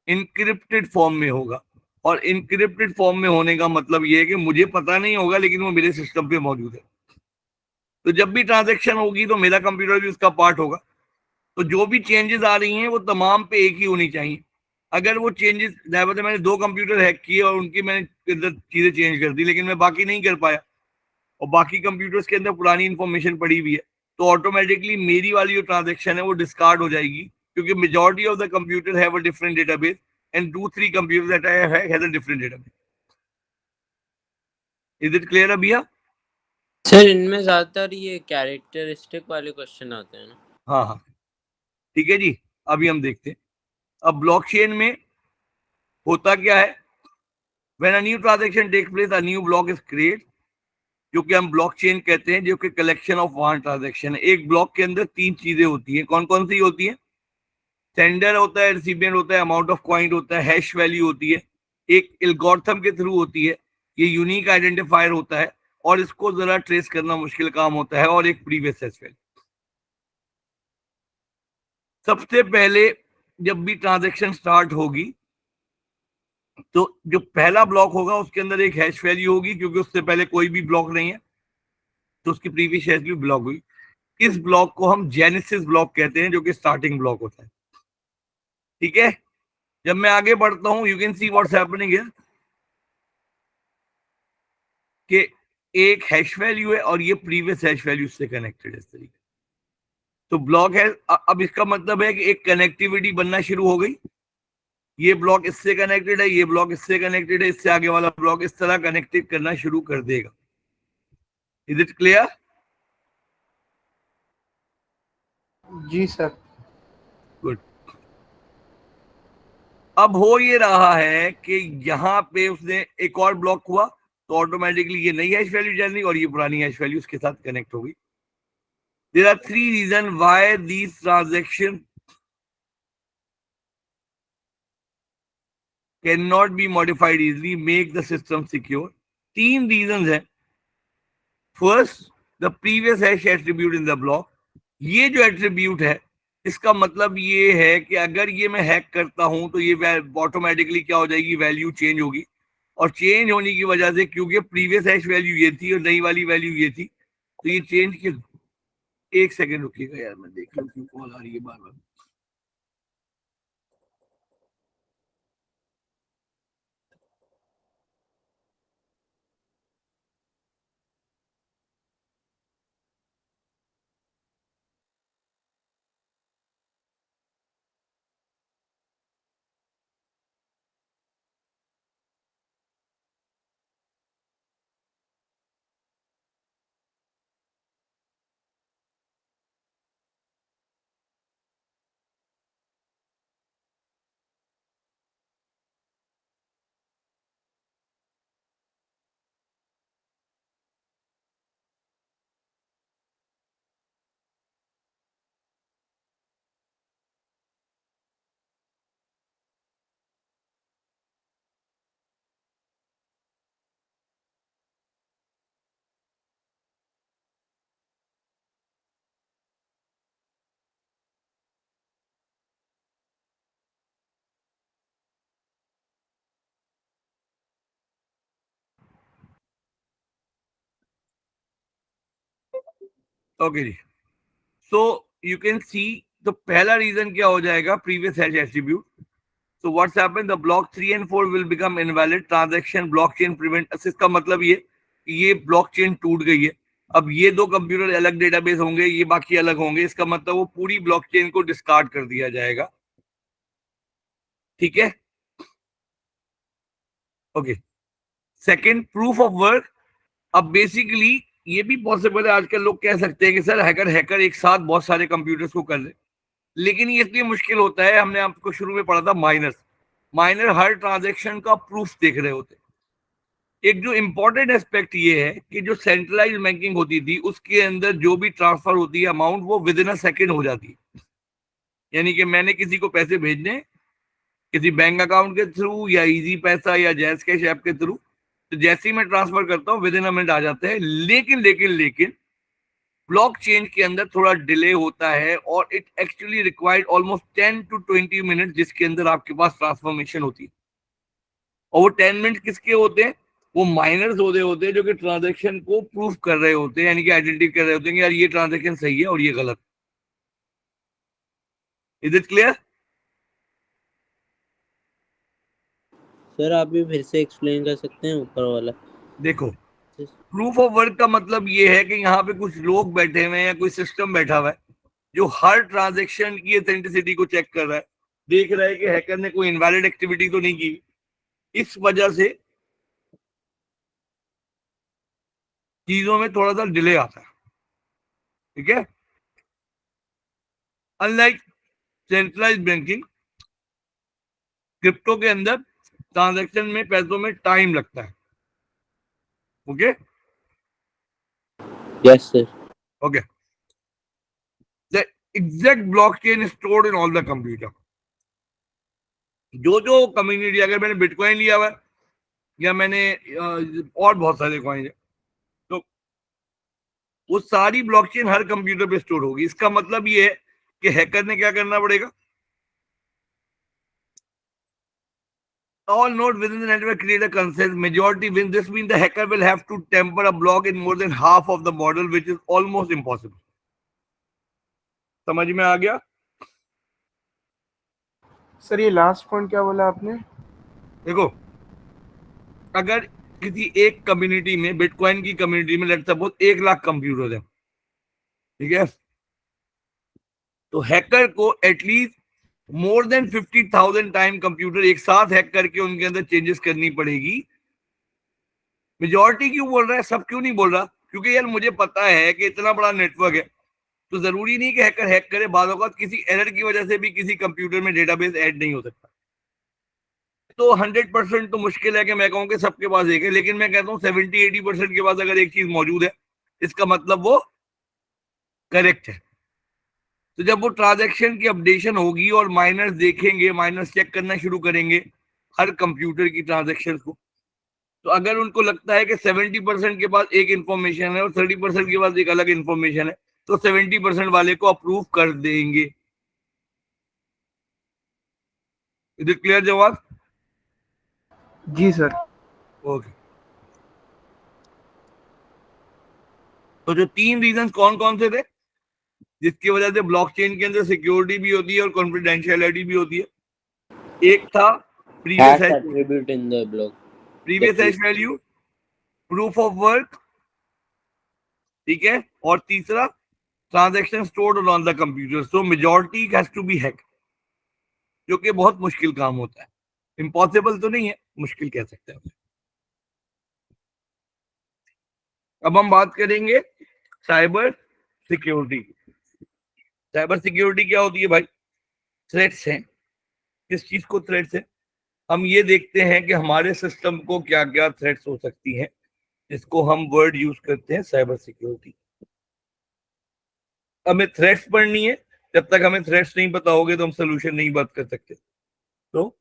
इनक्रिप्टेड फॉर्म में होगा. और इनक्रिप्टेड फॉर्म में होने का मतलब ये है कि मुझे पता नहीं होगा, लेकिन वो मेरे सिस्टम पे मौजूद है. तो जब भी ट्रांजैक्शन होगी तो मेरा कंप्यूटर भी उसका पार्ट होगा. तो जो भी चेंजेस आ रही हैं वो तमाम पे एक ही होनी चाहिए. अगर वो चेंजेस, मैंने 2 कंप्यूटर हैक किए और उनकी मैंने चीजें चेंज कर दी, लेकिन मैं बाकी नहीं कर पाया, और बाकी कंप्यूटर्स के अंदर पुरानी इंफॉर्मेशन पड़ी हुई है, तो ऑटोमेटिकली मेरी वाली जो ट्रांजैक्शन है वो डिस्कार्ड हो जाएगी, क्योंकि majority of the computer have a different database and 2-3 computers that have a different database. Is it clear अभी? सर इनमें ज्यादातर ये कैरेक्टरिस्टिक वाले क्वेश्चन आते हैं ना? हाँ हाँ, ठीक है जी. अभी हम देखते हैं. अब ब्लॉकचेन में होता क्या है? When a new transaction takes place, a new block is create, जो कि हम ब्लॉकचेन कहते हैं, जो कि कलेक्शन ऑफ वन ट्रांजैक्शन है. एक ब्लॉक के अंदर 3 चीजें होती हैं. कौन कौन सी होती हैं? सेंडर होता है, रिसिपिएंट होता है, अमाउंट ऑफ कॉइन होता है, हैश वैल्यू होती है, एक एल्गोरिथम के थ्रू होती है, ये यूनिक आइडेंटिफायर होता है, और इसको जरा ट्रेस करना मुश्किल काम होता है, और एक प्रीवियस हैश वैल्यू. सबसे पहले जब भी ट्रांजैक्शन स्टार्ट होगी तो जो पहला ब्लॉक होगा उसके अंदर एक हैश वैल्यू होगी, क्योंकि उससे पहले कोई भी ब्लॉक नहीं है, तो उसकी प्रीवियस हैश वैल्यू ब्लॉक हुई. इस ब्लॉक को हम जेनेसिस ब्लॉक कहते हैं, जो कि स्टार्टिंग ब्लॉक होता है. ठीक है, जब मैं आगे बढ़ता हूं, you can see what's happening here, कि एक हैश वैल्यू है और ये प्रीवियस हैश वैल्यू से कनेक्टेड है इस तरीके. तो ब्लॉक है. अब इसका मतलब है कि एक कनेक्टिविटी बनना शुरू हो गई. ये ब्लॉक इससे कनेक्टेड है, ये ब्लॉक इससे कनेक्टेड है, इससे आगे वाला ब्लॉक इस तरह कनेक्टेड करना शुरू कर देगा। Is it clear? जी सर। गुड। अब हो ये रहा है कि यहां पे उसने एक और ब्लॉक हुआ तो ऑटोमेटिकली ये नई हैश वैल्यू जानी और ये पुरानी हैश वैल्यू उसके साथ कनेक्ट होगी। There are 3 reason why these transaction can not be modified easily, make the system secure. 3 reason है। First, the previous hash attribute in the block. ये जो एट्रीब्यूट है इसका मतलब ये है कि अगर ये मैं हैक करता हूं तो ये ऑटोमेटिकली क्या हो जाएगी, वैल्यू चेंज होगी। और चेंज होने की वजह से, क्योंकि प्रीवियस हैश वैल्यू ये थी और नई वाली वैल्यू ये थी, तो ये चेंज क्यों। एक सेकंड रुकिएगा यार, मैं देख लूं क्यों कॉल आ रही है बार बार। ओके जी, सो यू कैन सी, तो पहला रीजन क्या हो जाएगा, previous hash attribute. So what's happened? The block 3 and 4 will become invalid. Transaction blockchain prevent assist का मतलब ये blockchain टूट गई है। अब ये दो कंप्यूटर अलग डेटाबेस होंगे, ये बाकी अलग होंगे, इसका मतलब वो पूरी ब्लॉकचेन को डिस्कार्ड कर दिया जाएगा। ठीक है, okay. Second, proof of work. अब बेसिकली ये भी पॉसिबल है, आजकल लोग कह सकते हैं कि सर हैकर एक साथ बहुत सारे कंप्यूटर्स को कर ले, लेकिन ये इसलिए मुश्किल होता है, हमने आपको शुरू में पढ़ा था माइनर हर ट्रांजेक्शन का प्रूफ देख रहे होते। एक जो इंपॉर्टेंट एस्पेक्ट ये है कि जो सेंट्रलाइज बैंकिंग होती थी उसके अंदर जो भी ट्रांसफर होती है अमाउंट, वो विद इन अ सेकेंड हो जाती है। यानी कि मैंने किसी को पैसे भेजने किसी बैंक अकाउंट के थ्रू या इजी पैसा या जैस कैश ऐप के थ्रू, तो जैसे ही मैं ट्रांसफर करता हूँ विद इन अ मिनट आ जाते हैं। लेकिन ब्लॉक चेन के अंदर थोड़ा डिले होता है और it actually required almost 10 to 20 minute जिसके अंदर आपके पास ट्रांसफॉर्मेशन होती है। और वो 10 मिनट किसके होते हैं, वो माइनर्स होते हैं जो कि ट्रांजैक्शन को प्रूफ कर रहे होते हैं, यानी कि आइडेंटिटी कर रहे होते हैं कि यार ये ट्रांजैक्शन सही है और ये गलत। Is it clear? सर आप भी फिर से एक्सप्लेन कर सकते हैं ऊपर वाला। देखो, प्रूफ ऑफ वर्क का मतलब ये है कि यहाँ पे कुछ लोग बैठे हुए हैं या कोई सिस्टम बैठा हुआ है जो हर ट्रांजैक्शन की ऑथेंटिसिटी को चेक कर रहा है, देख रहा है कि हैकर ने कोई इनवैलिड एक्टिविटी तो नहीं की। इस वजह से चीजों में थोड़ा सा डिले आता है। ठीक है, अनलाइक सेंट्रलाइज्ड बैंकिंग, क्रिप्टो के अंदर ट्रांजैक्शन में पैसों में टाइम लगता है। Okay yes sir. Okay, the exact blockchain stored in all the computer. जो कम्युनिटी, अगर मैंने बिटकॉइन लिया हुआ है या मैंने और बहुत सारे कॉइन है, तो वो सारी ब्लॉकचेन हर कंप्यूटर पे स्टोर होगी। इसका मतलब ये है कि हैकर ने क्या करना पड़ेगा, all nodes within the network create a consensus majority wins. This means the hacker will have to tamper a block in more than half of the model, which is almost impossible. समझ में आ गया? Sir ये last point क्या बोला आपने? देखो, अगर किसी एक कम्युनिटी में, बिटकॉइन की कम्युनिटी में लेट्स सपोज 1 लाख कंप्यूटर है, ठीक है, तो हैकर को at least more than 50,000 time computer एक साथ हैक करके उनके अंदर चेंजेस करनी पड़ेगी। मेजॉरिटी क्यों बोल रहा है, सब क्यों नहीं बोल रहा? क्योंकि यार मुझे पता है कि इतना बड़ा नेटवर्क है तो जरूरी नहीं कि हैकर हैक करे, बाद औक़ात किसी एरर की वजह से भी किसी कंप्यूटर में डेटाबेस ऐड नहीं हो सकता। तो 100% तो मुश्किल है कि मैं कहूं कि सबके पास एक है, लेकिन मैं कहता हूं 70-80% के पास अगर एक चीज मौजूद है इसका मतलब वो करेक्ट है। तो जब वो ट्रांजैक्शन की अपडेशन होगी और माइनर्स देखेंगे, माइनर्स चेक करना शुरू करेंगे हर कंप्यूटर की ट्रांजैक्शन को, तो अगर उनको लगता है कि 70% के पास एक इंफॉर्मेशन है और 30% के पास एक अलग इंफॉर्मेशन है तो 70% वाले को अप्रूव कर देंगे। इज इट क्लियर जवाब? जी सर। ओके। तो जो 3 रीजन कौन कौन से थे जिसकी वजह से ब्लॉकचेन के अंदर सिक्योरिटी भी होती है और कॉन्फिडेंशियलिटी भी होती है? एक था Hash attribute in the block. Previous hash value, proof of work, ठीक है, और तीसरा transaction stored on the computer. So majority has to be hack, जो कि बहुत मुश्किल काम होता है। इम्पॉसिबल तो नहीं है, मुश्किल कह सकते हैं। अब हम बात करेंगे साइबर सिक्योरिटी। साइबर सिक्योरिटी क्या होती है भाई? थ्रेट्स हैं। किस चीज को थ्रेट्स है? हम ये देखते हैं कि हमारे सिस्टम को क्या क्या थ्रेट्स हो सकती हैं, जिसको हम वर्ड यूज करते हैं साइबर सिक्योरिटी। हमें थ्रेट्स पढ़नी है, जब तक हमें थ्रेट्स नहीं पता होगे तो हम सोल्यूशन नहीं बात कर सकते। तो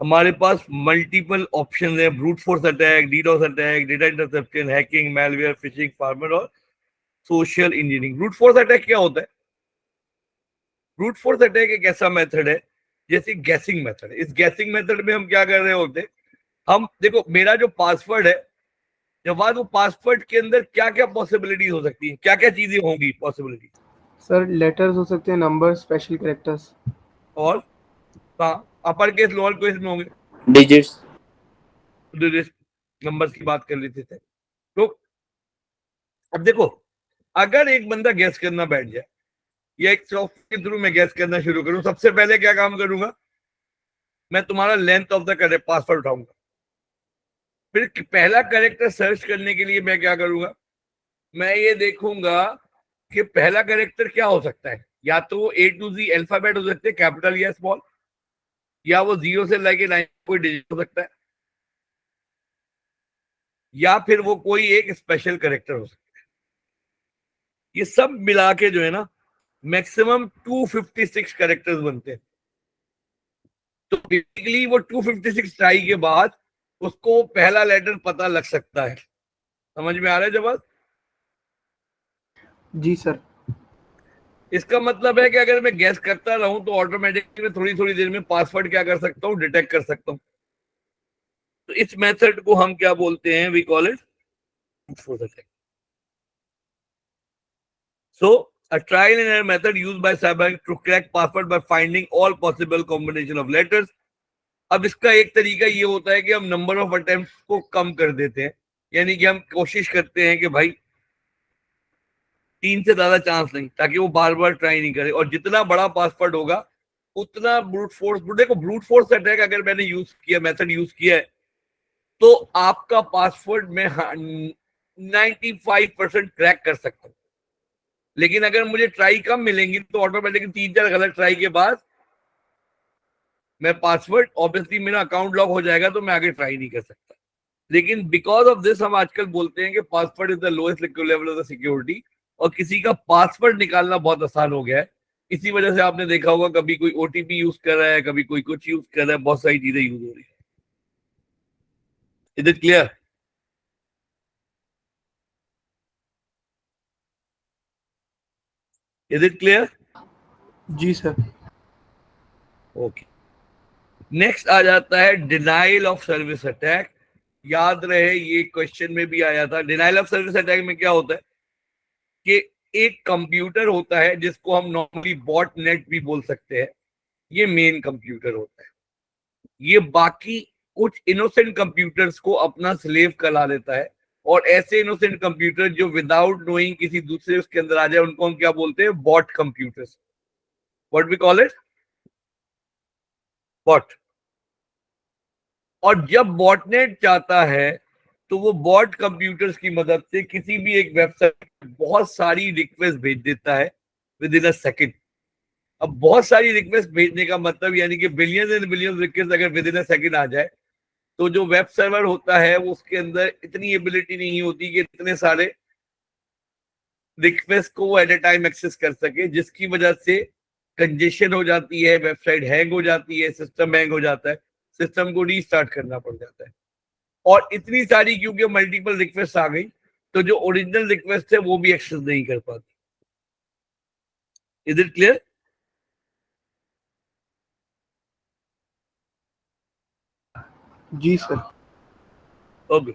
हमारे पास मल्टीपल ऑप्शन है, brute force attack, DDoS attack, data interception, hacking, malware, phishing, farmer और social engineering. Brute force attack क्या होता है? ब्रूट फोर्स अटैक एक ऐसा मेथड है जैसे गैसिंग मेथड है। इस गैसिंग मेथड में हम क्या कर रहे होते हैं, हम देखो मेरा जो पासवर्ड है, जब बाद वो पासवर्ड के अंदर क्या क्या पॉसिबिलिटीज हो सकती है, क्या क्या चीजें होंगी पॉसिबिलिटी? सर लेटर्स हो सकते हैं, नंबर्स, स्पेशल कैरेक्टर्स। और अपर केस लोअर केस में होंगे, Digits. नंबर्स की बात कर लेते थे। तो अब देखो, अगर एक बंदा गैस करना बैठ जाए या एक सॉफ्टवेयर के थ्रू मैं गैस करना शुरू करूं, सबसे पहले क्या काम करूंगा, मैं तुम्हारा length of the correct password उठाऊंगा। फिर पहला कैरेक्टर सर्च करने के लिए मैं क्या करूंगा, मैं ये देखूंगा कि पहला कैरेक्टर क्या हो सकता है। या तो वो A to Z अल्फाबेट हो सकते हैं, कैपिटल या स्मॉल, या वो 0 से लेके 9 कोई डिजिट हो सकता है, या फिर वो कोई एक स्पेशल कैरेक्टर हो सकता है। ये सब मिला के जो है ना, मैक्सिमम 256 कैरेक्टर्स बनते हैं। तो बेसिकली वो 256 ट्राई के बाद उसको पहला लेटर पता लग सकता है। समझ में आ रहा है जवाब? जी सर। इसका मतलब है कि अगर मैं गैस करता रहूं तो ऑटोमेटिकली थोड़ी थोड़ी देर में पासवर्ड क्या कर सकता हूं, डिटेक्ट कर सकता हूं। तो इस मेथड को हम क्या बोलते हैं? We call it brute force attack. So, a trial and error method used by cyber to crack password by finding all possible combination of letters. अब इसका एक तरीका ये होता है कि हम नंबर ऑफ अटेम्प्ट को कम कर देते हैं, यानी कि हम कोशिश करते हैं कि भाई 3 से ज्यादा चांस नहीं, ताकि वो बार बार ट्राई नहीं करे। और जितना बड़ा पासवर्ड होगा उतना ब्रूट फोर्स। देखो ब्रूट फोर्स अटैक अगर मैंने यूज किया, मेथड यूज किया है, तो आपका पासवर्ड में 95% क्रैक कर सकता हूं। लेकिन अगर मुझे ट्राई कम मिलेंगी तो ऑटोमेटिकली 3-4 गलत ट्राई के बाद मैं पासवर्ड, ऑब्वियसली मेरा अकाउंट लॉक हो जाएगा, तो मैं आगे ट्राई नहीं कर सकता। लेकिन बिकॉज ऑफ दिस हम आजकल बोलते हैं कि password is the lowest level of the security, और किसी का पासवर्ड निकालना बहुत आसान हो गया है। इसी वजह से आपने देखा होगा कभी कोई ओटीपी यूज कर रहा है, कभी कोई कुछ यूज कर रहा है, बहुत सारी चीजें यूज हो रही है। Is it clear? Is it clear? जी सर। ओके। नेक्स्ट आ जाता है डिनाइल ऑफ सर्विस अटैक। याद रहे ये क्वेश्चन में भी आया था। डिनाइल ऑफ सर्विस अटैक में क्या होता है कि एक कंप्यूटर होता है जिसको हम नॉर्मली बॉट नेट भी बोल सकते हैं, ये मेन कंप्यूटर होता है। ये बाकी कुछ इनोसेंट कंप्यूटर्स को अपना स्लेव कहला लेता है और ऐसे इनोसेंट कंप्यूटर जो विदाउट नोइंग किसी दूसरे उसके अंदर आ जाए उनको हम क्या बोलते हैं? Bot computers. What we call it? Bot. और जब बॉटनेट चाहता है तो वो बॉट कंप्यूटर्स की मदद से किसी भी एक वेबसाइट बहुत सारी रिक्वेस्ट भेज देता है विद इन अ सेकेंड. अब बहुत सारी रिक्वेस्ट भेजने का मतलब यानी कि बिलियंस एंड बिलियंस रिक्वेस्ट अगर विद इन अ सेकेंड आ जाए तो जो वेब सर्वर होता है वो उसके अंदर इतनी एबिलिटी नहीं होती कि इतने सारे रिक्वेस्ट को वो एट ए टाइम एक्सेस कर सके, जिसकी वजह से कंजेशन हो जाती है, वेबसाइट हैंग हो जाती है, सिस्टम हैंग हो जाता है, सिस्टम को रीस्टार्ट करना पड़ जाता है. और इतनी सारी क्योंकि मल्टीपल रिक्वेस्ट आ गई तो जो ओरिजिनल रिक्वेस्ट है वो भी एक्सेस नहीं कर पाती. Is it clear? जी सर. ओके.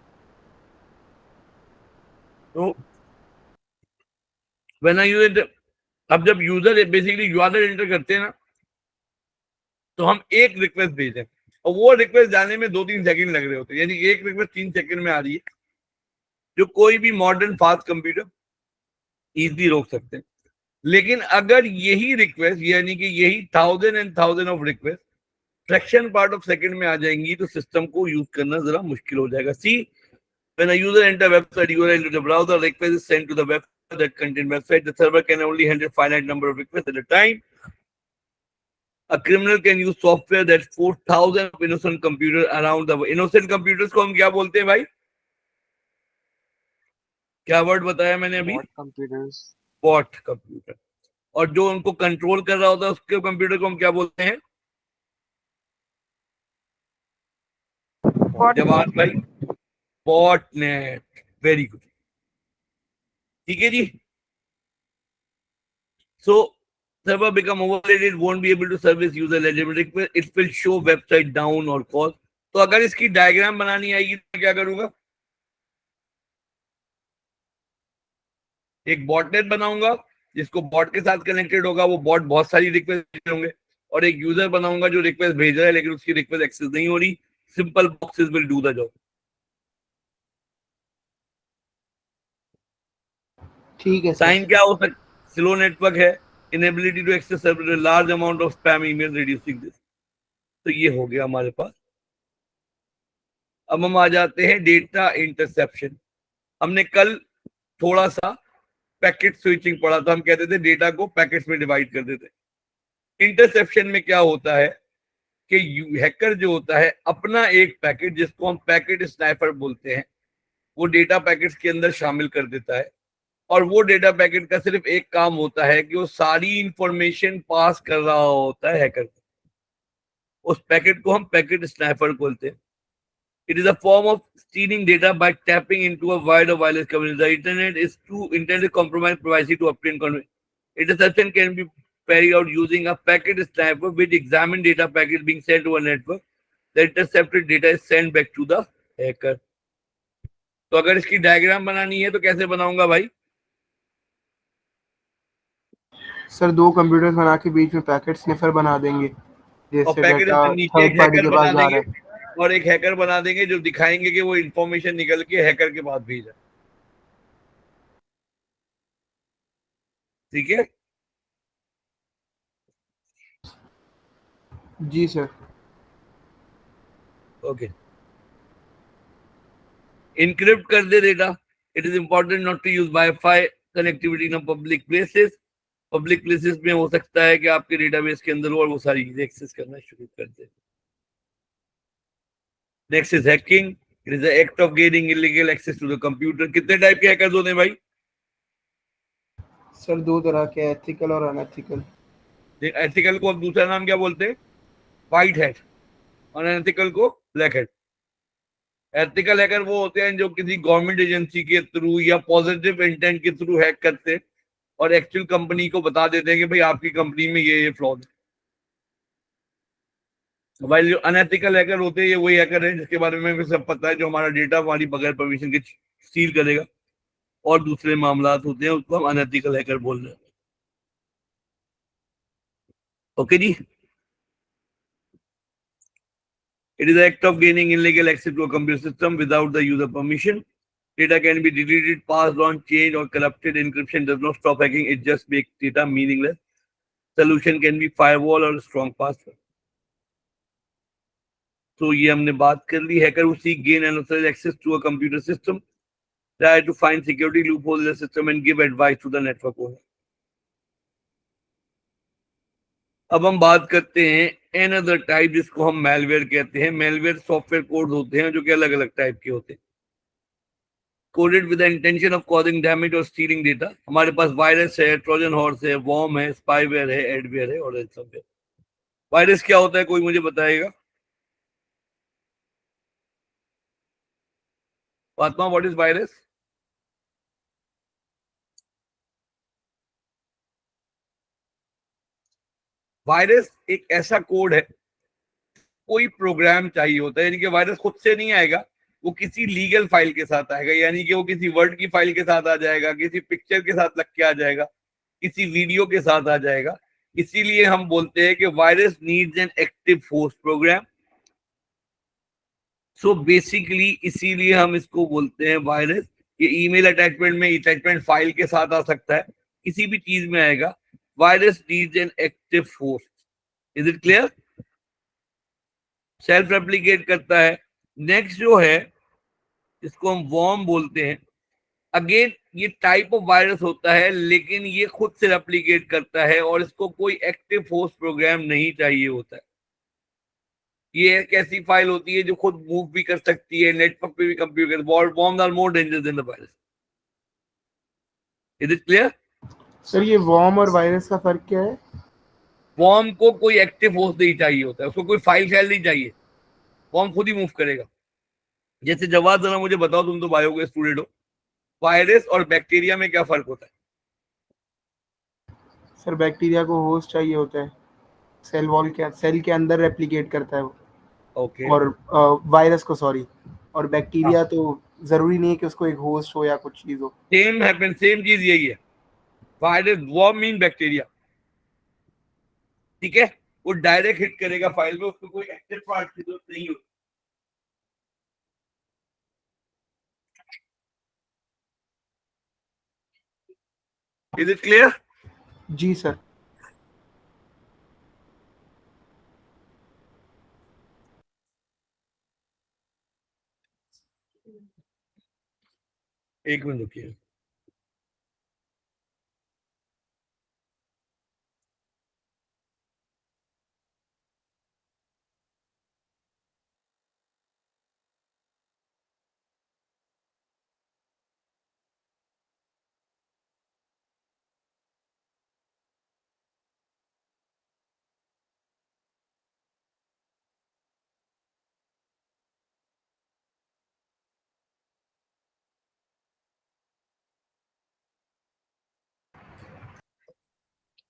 तो व्हेन आई यूज इट, अब जब यूजर बेसिकली यूआरएल एंटर करते हैं ना तो हम एक रिक्वेस्ट भेजें और वो रिक्वेस्ट जाने में 2-3 सेकंड लग रहे होते हैं, यानी एक रिक्वेस्ट 3 सेकंड में आ रही है जो कोई भी मॉडर्न फास्ट कंप्यूटर इजीली रोक सकते हैं. लेकिन अगर यही रिक्वेस्ट यानी कि यही thousand and thousand of request fraction part of second में आ जाएंगी तो सिस्टम को यूज करना जरा मुश्किल हो जाएगा. सी, when a user enter website URL into the browser, request is sent to the website that contain website. The server can only handle finite number of requests at a time. A criminal can use software that 4,000 of innocent computers around the world. Innocent computers को हम क्या बोलते हैं भाई? क्या word बताया मैंने अभी? Bot computer. और जो उनको कंट्रोल कर रहा होता है उसके कंप्यूटर को हम क्या बोलते हैं? जवान भाई, बॉटनेट. Very good. ठीक है जी. So server become overloaded, won't be able to service user legitimate request. It will show website down or cause. तो अगर इसकी डायग्राम बनानी आएगी तो क्या करूंगा? एक बॉटनेट बनाऊंगा जिसको बॉट के साथ कनेक्टेड होगा, वो बॉट बहुत सारी रिक्वेस्ट होंगे, और एक यूजर बनाऊंगा जो रिक्वेस्ट भेज रहा है लेकिन उसकी रिक्वेस्ट एक्सेस नहीं हो रही. Simple boxes will do the job. ठीक है साइन सर. क्या हो सकता? स्लो नेटवर्क है, inability to access large amount of spam email, reducing this. तो ये हो गया हमारे पास. अब हम आ जाते हैं डेटा इंटरसेप्शन. हमने कल थोड़ा सा पैकेट स्विचिंग पढ़ा था. हम कहते थे डेटा को पैकेट्स में डिवाइड कर देते. इंटरसेप्शन में क्या होता है कि हैकर जो होता है अपना एक पैकेट जिसको हम पैकेट स्नाइपर बोलते हैं वो डेटा पैकेट्स के अंदर शामिल कर देता है. और वो डेटा पैकेट का सिर्फ एक काम होता है कि वो सारी इंफॉर्मेशन पास कर रहा होता है हैकर को. उस पैकेट को हम पैकेट स्नाइपर बोलते हैं. It is a form of stealing data by tapping into a wide or wireless communication. The internet is too intended to compromise privacy to obtain content. Interception can be carried out using a packet sniper which examines data packets being sent to a network. The intercepted data is sent back to the hacker. तो अगर इसकी diagram बनानी है तो कैसे बनाऊंगा भाई? Sir 2 computers बना के बीच में पैकेट स्निफर बना देंगे, और जैसे पैकेट डेटा से नीचे थर्ड एक पार्टी हैकर के बना पास जा रहा देंगे है. और एक हैकर बना देंगे जो दिखाएंगे कि वो इंफॉर्मेशन निकल के हैकर के पास भेजा. ठीक है. जी सर. ओके. इनक्रिप्ट कर दे data. It is important not to use WiFi connectivity in public places. Public places में हो सकता है कि आपके डेटाबेस के अंदर हो और वो सारी चीजें एक्सेस करना शुरू कर दे. Next is hacking. It is the act of gaining illegal access to the computer. कितने टाइप के हैकर्स होते हैं भाई? सर 2 तरह के, एथिकल और अनएथिकल. एथिकल को अब दूसरा नाम क्या बोलते हैं? White hat. और अनएथिकल को ब्लैक हैट. एथिकल हैकर वो होते हैं जो किसी गवर्नमेंट एजेंसी के थ्रू या पॉजिटिव इंटेंट के थ्रू हैक करते हैं और एक्चुअल कंपनी को बता देते हैं कि भाई आपकी कंपनी में ये फ्लॉड है. भाई जो अनएथिकल हैकर होते हैं ये वही हैकर है जिसके बारे में सब पता है, जो हमारा डेटा हमारी बगैर परमिशन के स्टील करेगा और दूसरे मामला होते हैं, उसको हम अनएथिकल हैकर बोल रहे हैं. ओके जी. It is the act of gaining illegal access to a computer system without the user permission. Data can be deleted, passed on, changed, or corrupted. Encryption does not stop hacking; it just makes data meaningless. Solution can be firewall or strong password. तो ये हमने बात कर ली. Hacker who seek gain unauthorized access to a computer system try to find security loophole in the system and give advice to the network owner. अब हम बात करते हैं another type जिसको हम malware कहते हैं. Malware सॉफ्टवेयर कोड होते हैं जो कि अलग अलग टाइप के होते हैं. Coded with the intention of causing damage or stealing data. हमारे पास वायरस है, ट्रोजन हॉर्स है, वॉर्म है, स्पाईवेयर है, एडवेयर है और रैनसमवेयर. वायरस क्या होता है, कोई मुझे बताएगा? Fatima, what is virus? Virus एक ऐसा कोड है, कोई प्रोग्राम चाहिए होता है, यानी कि वायरस खुद से नहीं आएगा, वो किसी लीगल फाइल के साथ आएगा, यानी कि वो किसी वर्ड की फाइल के साथ आ जाएगा, किसी पिक्चर के साथ लग के आ जाएगा, किसी वीडियो के साथ आ जाएगा. इसीलिए हम बोलते हैं कि virus needs an active host program. So basically इसीलिए हम इसको बोलते हैं वायरस. ये ईमेल अटैचमेंट में अटैचमेंट फाइल के साथ आ सकता है, किसी भी चीज में आएगा. Virus needs an active host. Is it clear? Self replicate करता है. नेक्स्ट जो है इसको हम वॉर्म बोलते हैं. अगेन ये टाइप ऑफ वायरस होता है, लेकिन ये खुद से रेप्लिकेट करता है और इसको कोई एक्टिव होस्ट प्रोग्राम नहीं चाहिए होता है. ये एक ऐसी फाइल होती है जो खुद मूव भी कर सकती है, नेटवर्क पे भी कंप्यूट कर. Worms are more dangerous than the virus. Is it clear? Sir ये वॉर्म और वायरस का फर्क क्या है? वॉर्म को कोई एक्टिव होस्ट नहीं चाहिए होता है, उसको कोई फाइल नहीं चाहिए. वॉर्म खुद ही मूव करेगा. जैसे जवाब जरा मुझे बताओ, तुम तो बायो के स्टूडेंट हो, वायरस और बैक्टीरिया में क्या फर्क होता है? सर बैक्टीरिया को होस्ट चाहिए होता है, सेल के अंदर रेप्लिकेट करता है वो. ओके. और वायरस को सॉरी, और बैक्टीरिया तो जरूरी नहीं है कि उसको एक होस्ट हो या कुछ चीज हो. सेम हैपन, सेम चीज यही है. Virus, worm mean bacteria. ठीक है, वो डायरेक्ट हिट करेगा फाइल में, उसको कोई एक्टिव पार्ट की जरूरत नहीं होती. Is it clear? जी सर. एक मिनट रुकिए.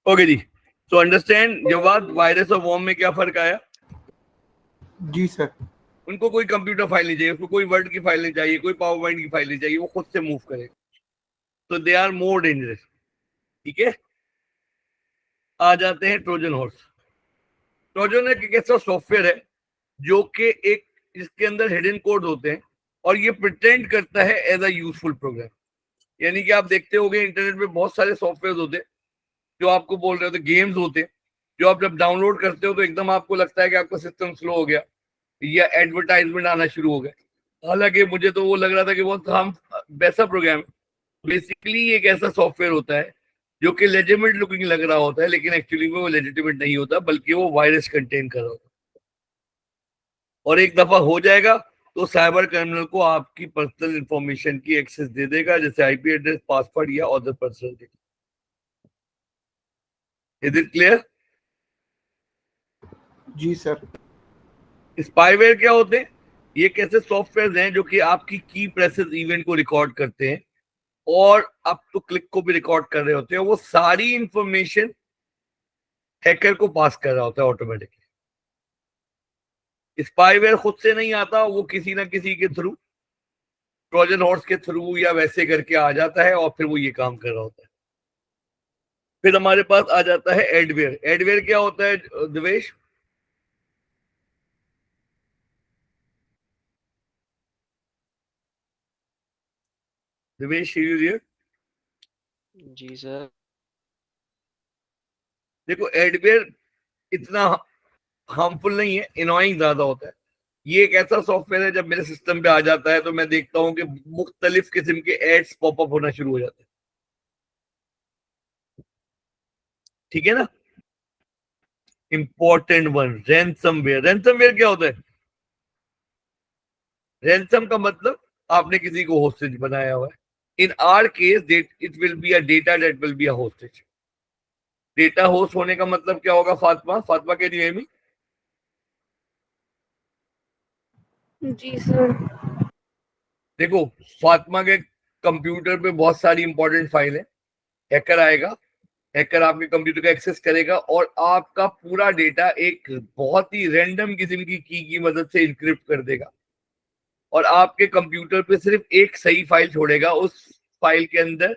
ओके जी. तो अंडरस्टैंड जवाब, वायरस और वॉर्म में क्या फर्क आया? जी सर. उनको कोई कंप्यूटर फाइल नहीं चाहिए, उसको कोई वर्ड की फाइल नहीं चाहिए, कोई पावर पॉइंट की फाइल नहीं चाहिए, वो खुद से मूव करेगा. तो दे आर मोर डेंजरस. ठीक है, आ जाते हैं ट्रोजन हॉर्स. ट्रोजन एक ऐसा सॉफ्टवेयर है जो कि एक, इसके अंदर हिडन कोड होते हैं और ये प्रिटेंड करता है एज अ यूजफुल प्रोग्राम. यानी कि आप देखते होंगे इंटरनेट पे बहुत सारे सॉफ्टवेयर होते हैं जो आपको बोल रहे होते, गेम्स होते हैं जो आप जब डाउनलोड करते हो तो एकदम आपको लगता है कि आपका सिस्टम स्लो हो गया या एडवर्टाइजमेंट आना शुरू हो गया. हालांकि मुझे तो वो लग रहा था कि बहुत हम वैसा प्रोग्राम है. बेसिकली एक ऐसा सॉफ्टवेयर होता है जो कि लेजिटिमेट लुकिंग लग रहा होता है, लेकिन एक्चुअली में वो लेजिटिमेट नहीं होता, बल्कि वो वायरस कंटेन कर रहा होता है. और एक दफा हो जाएगा तो साइबर क्रिमिनल को आपकी पर्सनल इंफॉर्मेशन की एक्सेस दे देगा, जैसे आईपी एड्रेस, पासवर्ड या other personal data. Is it clear? जी सर. स्पाईवेयर क्या होते हैं? ये कैसे सॉफ्टवेयर हैं जो कि आपकी की प्रेसेस इवेंट को रिकॉर्ड करते हैं और अप टू क्लिक को भी रिकॉर्ड कर रहे होते हैं. वो सारी इंफॉर्मेशन हैकर को पास कर रहा होता है ऑटोमेटिकली. स्पाईवेयर खुद से नहीं आता, वो किसी ना किसी के थ्रू, ट्रोजन हॉर्स के थ्रू या वैसे करके आ जाता है और फिर वो ये काम कर रहा होता है. फिर हमारे पास आ जाता है एडवेयर. एडवेयर क्या होता है दिवेश? दिवेश हियर। जी सर। देखो एडवेयर इतना हार्मफुल नहीं है, इनोइंग ज्यादा होता है। ये एक ऐसा सॉफ्टवेयर है, जब मेरे सिस्टम पे आ जाता है तो मैं देखता हूँ कि मुख्तलिफ किस्म के एड्स पॉपअप होना शुरू हो जाते हैं। ठीक है ना। Important one, ransomware. रैंसमवेयर क्या होता है? रैंसम का मतलब आपने किसी को होस्टेज बनाया हुआ है। In our case it will be a data that will be a hostage. Data host होने का मतलब क्या होगा फातिमा? फातिमा के लिए भी जी सर। देखो, फातिमा के कंप्यूटर पे बहुत सारी इंपॉर्टेंट फाइल है। हैकर आएगा, हैकर आपके कंप्यूटर का एक्सेस करेगा और आपका पूरा डेटा एक बहुत ही रैंडम किस्म की मदद से इनक्रिप्ट कर देगा और आपके कंप्यूटर पे सिर्फ एक सही फाइल छोड़ेगा। उस फाइल के अंदर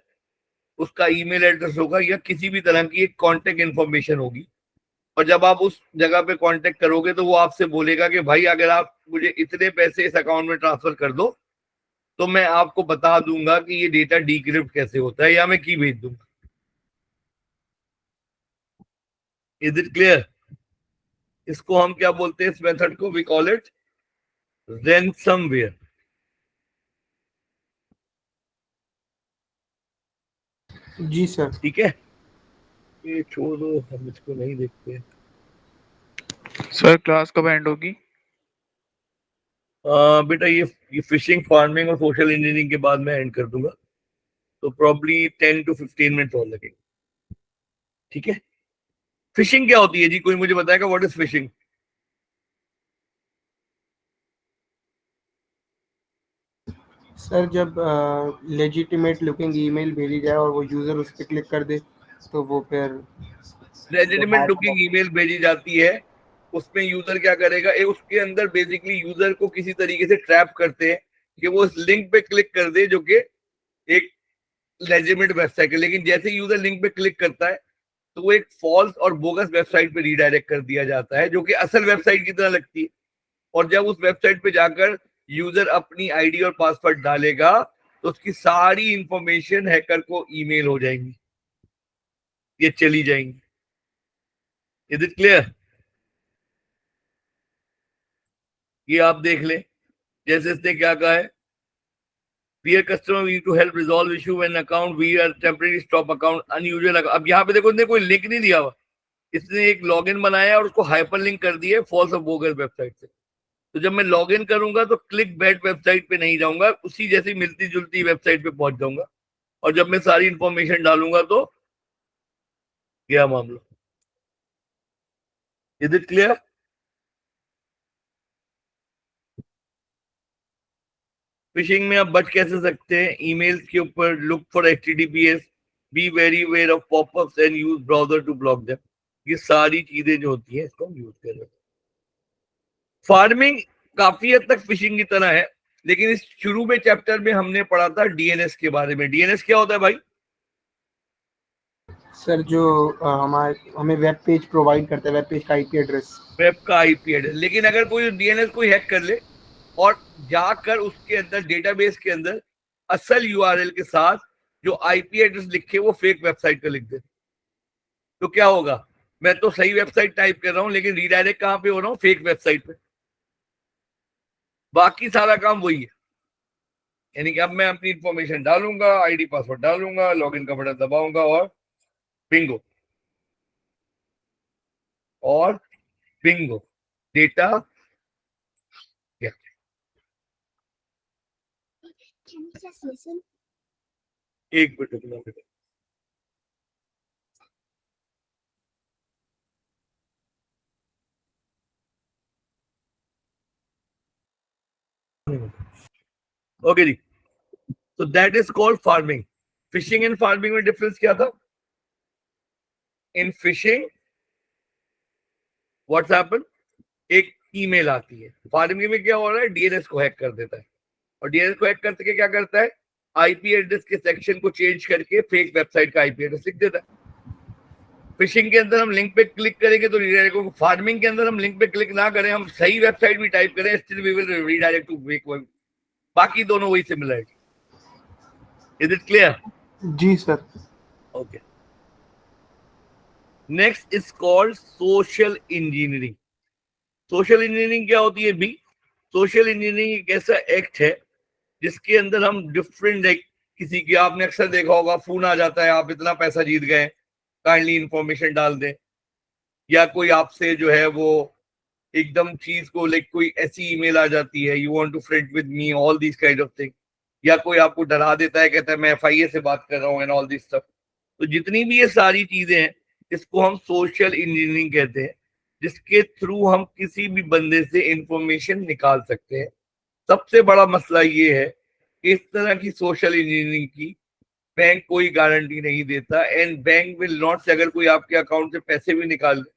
उसका ईमेल एड्रेस होगा या किसी भी तरह की एक कांटेक्ट इंफॉर्मेशन होगी। और जब आप उस जगह पे कांटेक्ट करोगे तो वो आपसे बोलेगा कि भाई अगर आप मुझे इतने पैसे इस अकाउंट में ट्रांसफर कर दो तो मैं आपको बता दूंगा कि ये डेटा डिक्रिप्ट कैसे होता है या मैं की भेज दूंगा। Is it clear? इसको हम क्या बोलते हैं? इस मेथड को वी कॉल इट रैंसमवेयर। जी सर। ठीक है, ये छोड़ो, हम इसको नहीं देखते। सर क्लास कब एंड होगी? बेटा ये फिशिंग, फार्मिंग और सोशल इंजीनियरिंग के बाद मैं एंड कर दूंगा, तो प्रॉब्ली 10 to 15 मिनट और लगेंगे। ठीक है। फिशिंग क्या होती है जी? कोई मुझे बताएगा व्हाट इज फिशिंग? सर जब लेजिटिमेट लुकिंग ईमेल भेजी जाए और वो यूजर उस पर क्लिक कर दे तो वो फिर लेजिटिमेट लुकिंग ईमेल भेजी जाती है, उसमें यूजर क्या करेगा? उसके अंदर बेसिकली यूजर को किसी तरीके से ट्रैप करते हैं कि वो इस लिंक पे क्लिक कर दे जो कि एक लेजिटिमेट वेबसाइट है। लेकिन जैसे यूजर लिंक पे क्लिक करता है तो वो एक फॉल्स और बोगस वेबसाइट पे रीडायरेक्ट कर दिया जाता है जो कि असल वेबसाइट की तरह लगती है। और जब उस वेबसाइट पे जाकर यूजर अपनी आईडी और पासवर्ड डालेगा तो उसकी सारी इंफॉर्मेशन हैकर को ईमेल हो जाएंगी, ये चली जाएंगी। Is it clear? ये आप देख लें, जैसे इसने क्या कहा है, Dear customer, we need to help resolve issue when account we are temporarily stop account unusual account। अब यहाँ पे देखो इसने कोई लिंक नहीं दिया हुआ, इसने एक लॉगिन बनाया और उसको हाइपरलिंक कर दिया फॉल्स और बोगस वेबसाइट से। तो जब मैं लॉगिन करूंगा तो क्लिक बैट वेबसाइट पे नहीं जाऊंगा, उसी जैसी मिलती जुलती वेबसाइट पे पहुंच जाऊंगा। और जब मैं सारी इंफॉर्मेशन डालूंगा तो क्या मामला? Is it clear? फिशिंग में आप बच कैसे सकते हैं? ईमेल्स के ऊपर look for HTTPS, be very aware of popups and use browser to block them. ये सारी चीजें जो होती हैं इसको हम यूज कर रहे हैं। फार्मिंग काफी हद तक फिशिंग की तरह है, लेकिन इस शुरू में चैप्टर में हमने पढ़ा था डीएनएस के बारे में। डीएनएस क्या होता है भाई? सर जो हमें वेब पेज प्रोवाइड करता है, वेब पेज का आईपी एड्रेस। वेब का आईपी एड्रेस। लेकिन अगर कोई डीएनएस कोई हैक कर ले और जाकर उसके अंदर डेटाबेस के अंदर असल यूआरएल के साथ जो आईपी एड्रेस लिखे वो फेक वेबसाइट का लिख दे, तो क्या होगा? मैं तो सही वेबसाइट टाइप कर रहा हूं लेकिन रीडायरेक्ट कहां पे हो रहा हूं? फेक वेबसाइट पे। बाकी सारा काम वही है, यानी कि अब मैं अपनी इंफॉर्मेशन डालूंगा, आईडी पासवर्ड डालूंगा, लॉगिन का बटन दबाऊंगा और बिंगो, और बिंगो डेटा। एक मिनट रुकना बेटा। ओके जी, तो that is called farming. Fishing and farming में डिफरेंस क्या था? इन फिशिंग व्हाट्स हैपन, एक ईमेल आती है। फार्मिंग में क्या हो रहा है? डीएनएस को हैक कर देता है, और डीएनएस को हैक करके क्या करता है? आईपी एड्रेस के सेक्शन को चेंज करके फेक वेबसाइट का आईपी एड्रेस लिख देता है। फिशिंग के अंदर हम लिंक पे क्लिक करेंगे तो रीडायरेक्ट होगा। फार्मिंग के अंदर हम लिंक पे क्लिक ना करें, हम सही वेबसाइट भी टाइप करें, still we will redirect to fake web. बाकी दोनों वही सिमिलरिटी। Is it clear? जी sir. Okay. Next is called social engineering. Social engineering क्या होती है बी? सोशल इंजीनियरिंग एक ऐसा एक्ट है जिसके अंदर हम डिफरेंट, किसी की, आपने अक्सर देखा होगा, फोन आ जाता है आप इतना पैसा जीत गए, काइंडली इंफॉर्मेशन डाल दें, या कोई आपसे जो है वो एकदम चीज को लाइक कोई ऐसी ईमेल आ जाती है, you want to friend with me, all this kind of thing, या कोई आपको डरा देता है, कहता है मैं एफआईए से बात कर रहा हूँ एंड ऑल दिस स्टफ. तो जितनी भी ये सारी चीजें हैं इसको हम सोशल इंजीनियरिंग कहते हैं, जिसके थ्रू हम किसी भी बंदे से इंफॉर्मेशन निकाल सकते हैं. सबसे बड़ा मसला ये है कि इस तरह की सोशल इंजीनियरिंग की बैंक कोई गारंटी नहीं देता, एंड बैंक विल नॉट से अगर कोई आपके अकाउंट से पैसे भी निकाल ले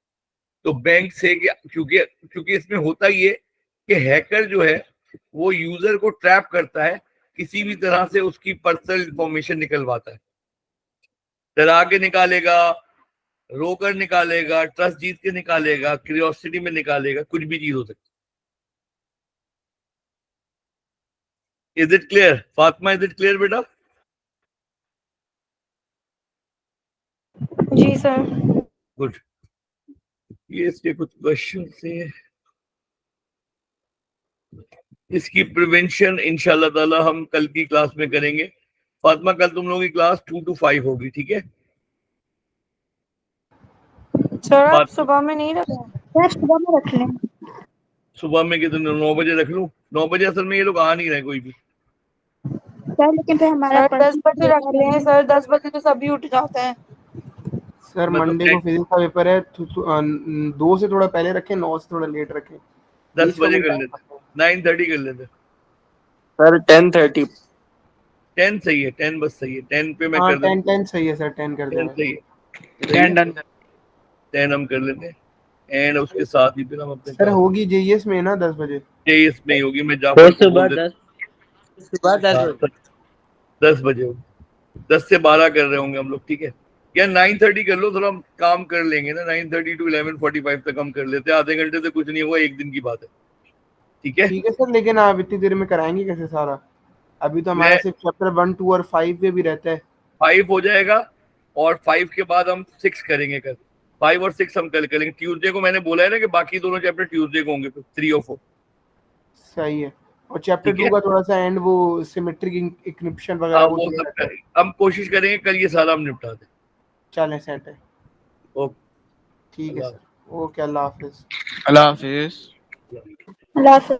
तो बैंक से, क्योंकि इसमें होता ये कि हैकर जो है वो यूजर को ट्रैप करता है, किसी भी तरह से उसकी पर्सनल इंफॉर्मेशन निकलवाता है, डरा के निकालेगा, रोकर निकालेगा, ट्रस्ट जीत के निकालेगा, क्यूरियोसिटी में निकालेगा, कुछ भी चीज हो सकती है. Is it clear Fatima? Is it clear बेटा? जी सर. गुड. ये इसके कुछ क्वेश्चन से, इसकी प्रिवेंशन इंशाल्लाह ताला हम कल की क्लास में करेंगे. फातिमा कल तुम लोगों की क्लास 2 to 5 होगी, ठीक है? सर आप बात- सुबह में नहीं रख सर, सुबह में रख लें. सुबह में कितने, 9 बजे रख लूं? 9 बजे असल में ये लोग आ नहीं रहे कोई भी. सर लेकिन फिर हमारा 10 बजे रख लें सर. 10 बजे तो सभी उठ जाते हैं. सर मतलब मंडे को फिजिक्स का पेपर है, 2 से थोड़ा पहले रखें, 9 से थोड़ा लेट रखें. 10 बजे कर लेते, 9:30 कर लेते. सर 10:30. 10 सही है, 10 बस सही है. 10 पे मैं हाँ कर देता 10 सही है सर. 10 कर 10 देना. सही है. 10 डन. 10 हम कर लेते हैं, एंड उसके साथ ही फिर हम अपने सर होगी जेईएस में ना 10 बजे. तेईस में ही होगी. मैं जाफर को बोल देता सुबह 10 हूं, बजे. 10 बजे होगी. 10 से 12 कर रहे होंगे हम लोग, ठीक है? या 9:30 कर लो, थोड़ा हम काम कर लेंगे ना. 9:30 to 11:45 तक हम कर लेते हैं. आधे घंटे से कुछ नहीं हुआ, एक दिन की बात है, ठीक है? ठीक है सर, लेकिन आप इतनी देर में कराएंगे कैसे सारा? अभी तो हमारा मैं- सिर्फ चैप्टर 1, 2 और 5 पे भी रहता है. 5 हो जाएगा, और 5 के बाद हम 6 करेंगे कल. 5 और 6 हम कल करेंगे. ट्यूसडे को मैंने बोला है ना कि बाकी दोनों चैप्टर ट्यूसडे को होंगे, 3 और 4. सही है. और चैप्टर ठीक है. 2 का थोड़ा सा एंड, वो सिमेट्रिक इंक्रिप्शन वगैरह हाँ, वो वो थोड़ा सब रहता है. हम कोशिश करेंगे कल ये सारा हम निपटा दें. चलें सेट है. ओके. ठीक है अल्लाह सर. ओके, अल्लाह हाफिज. अल्लाह हाफिज. अल्लाह हाफिज.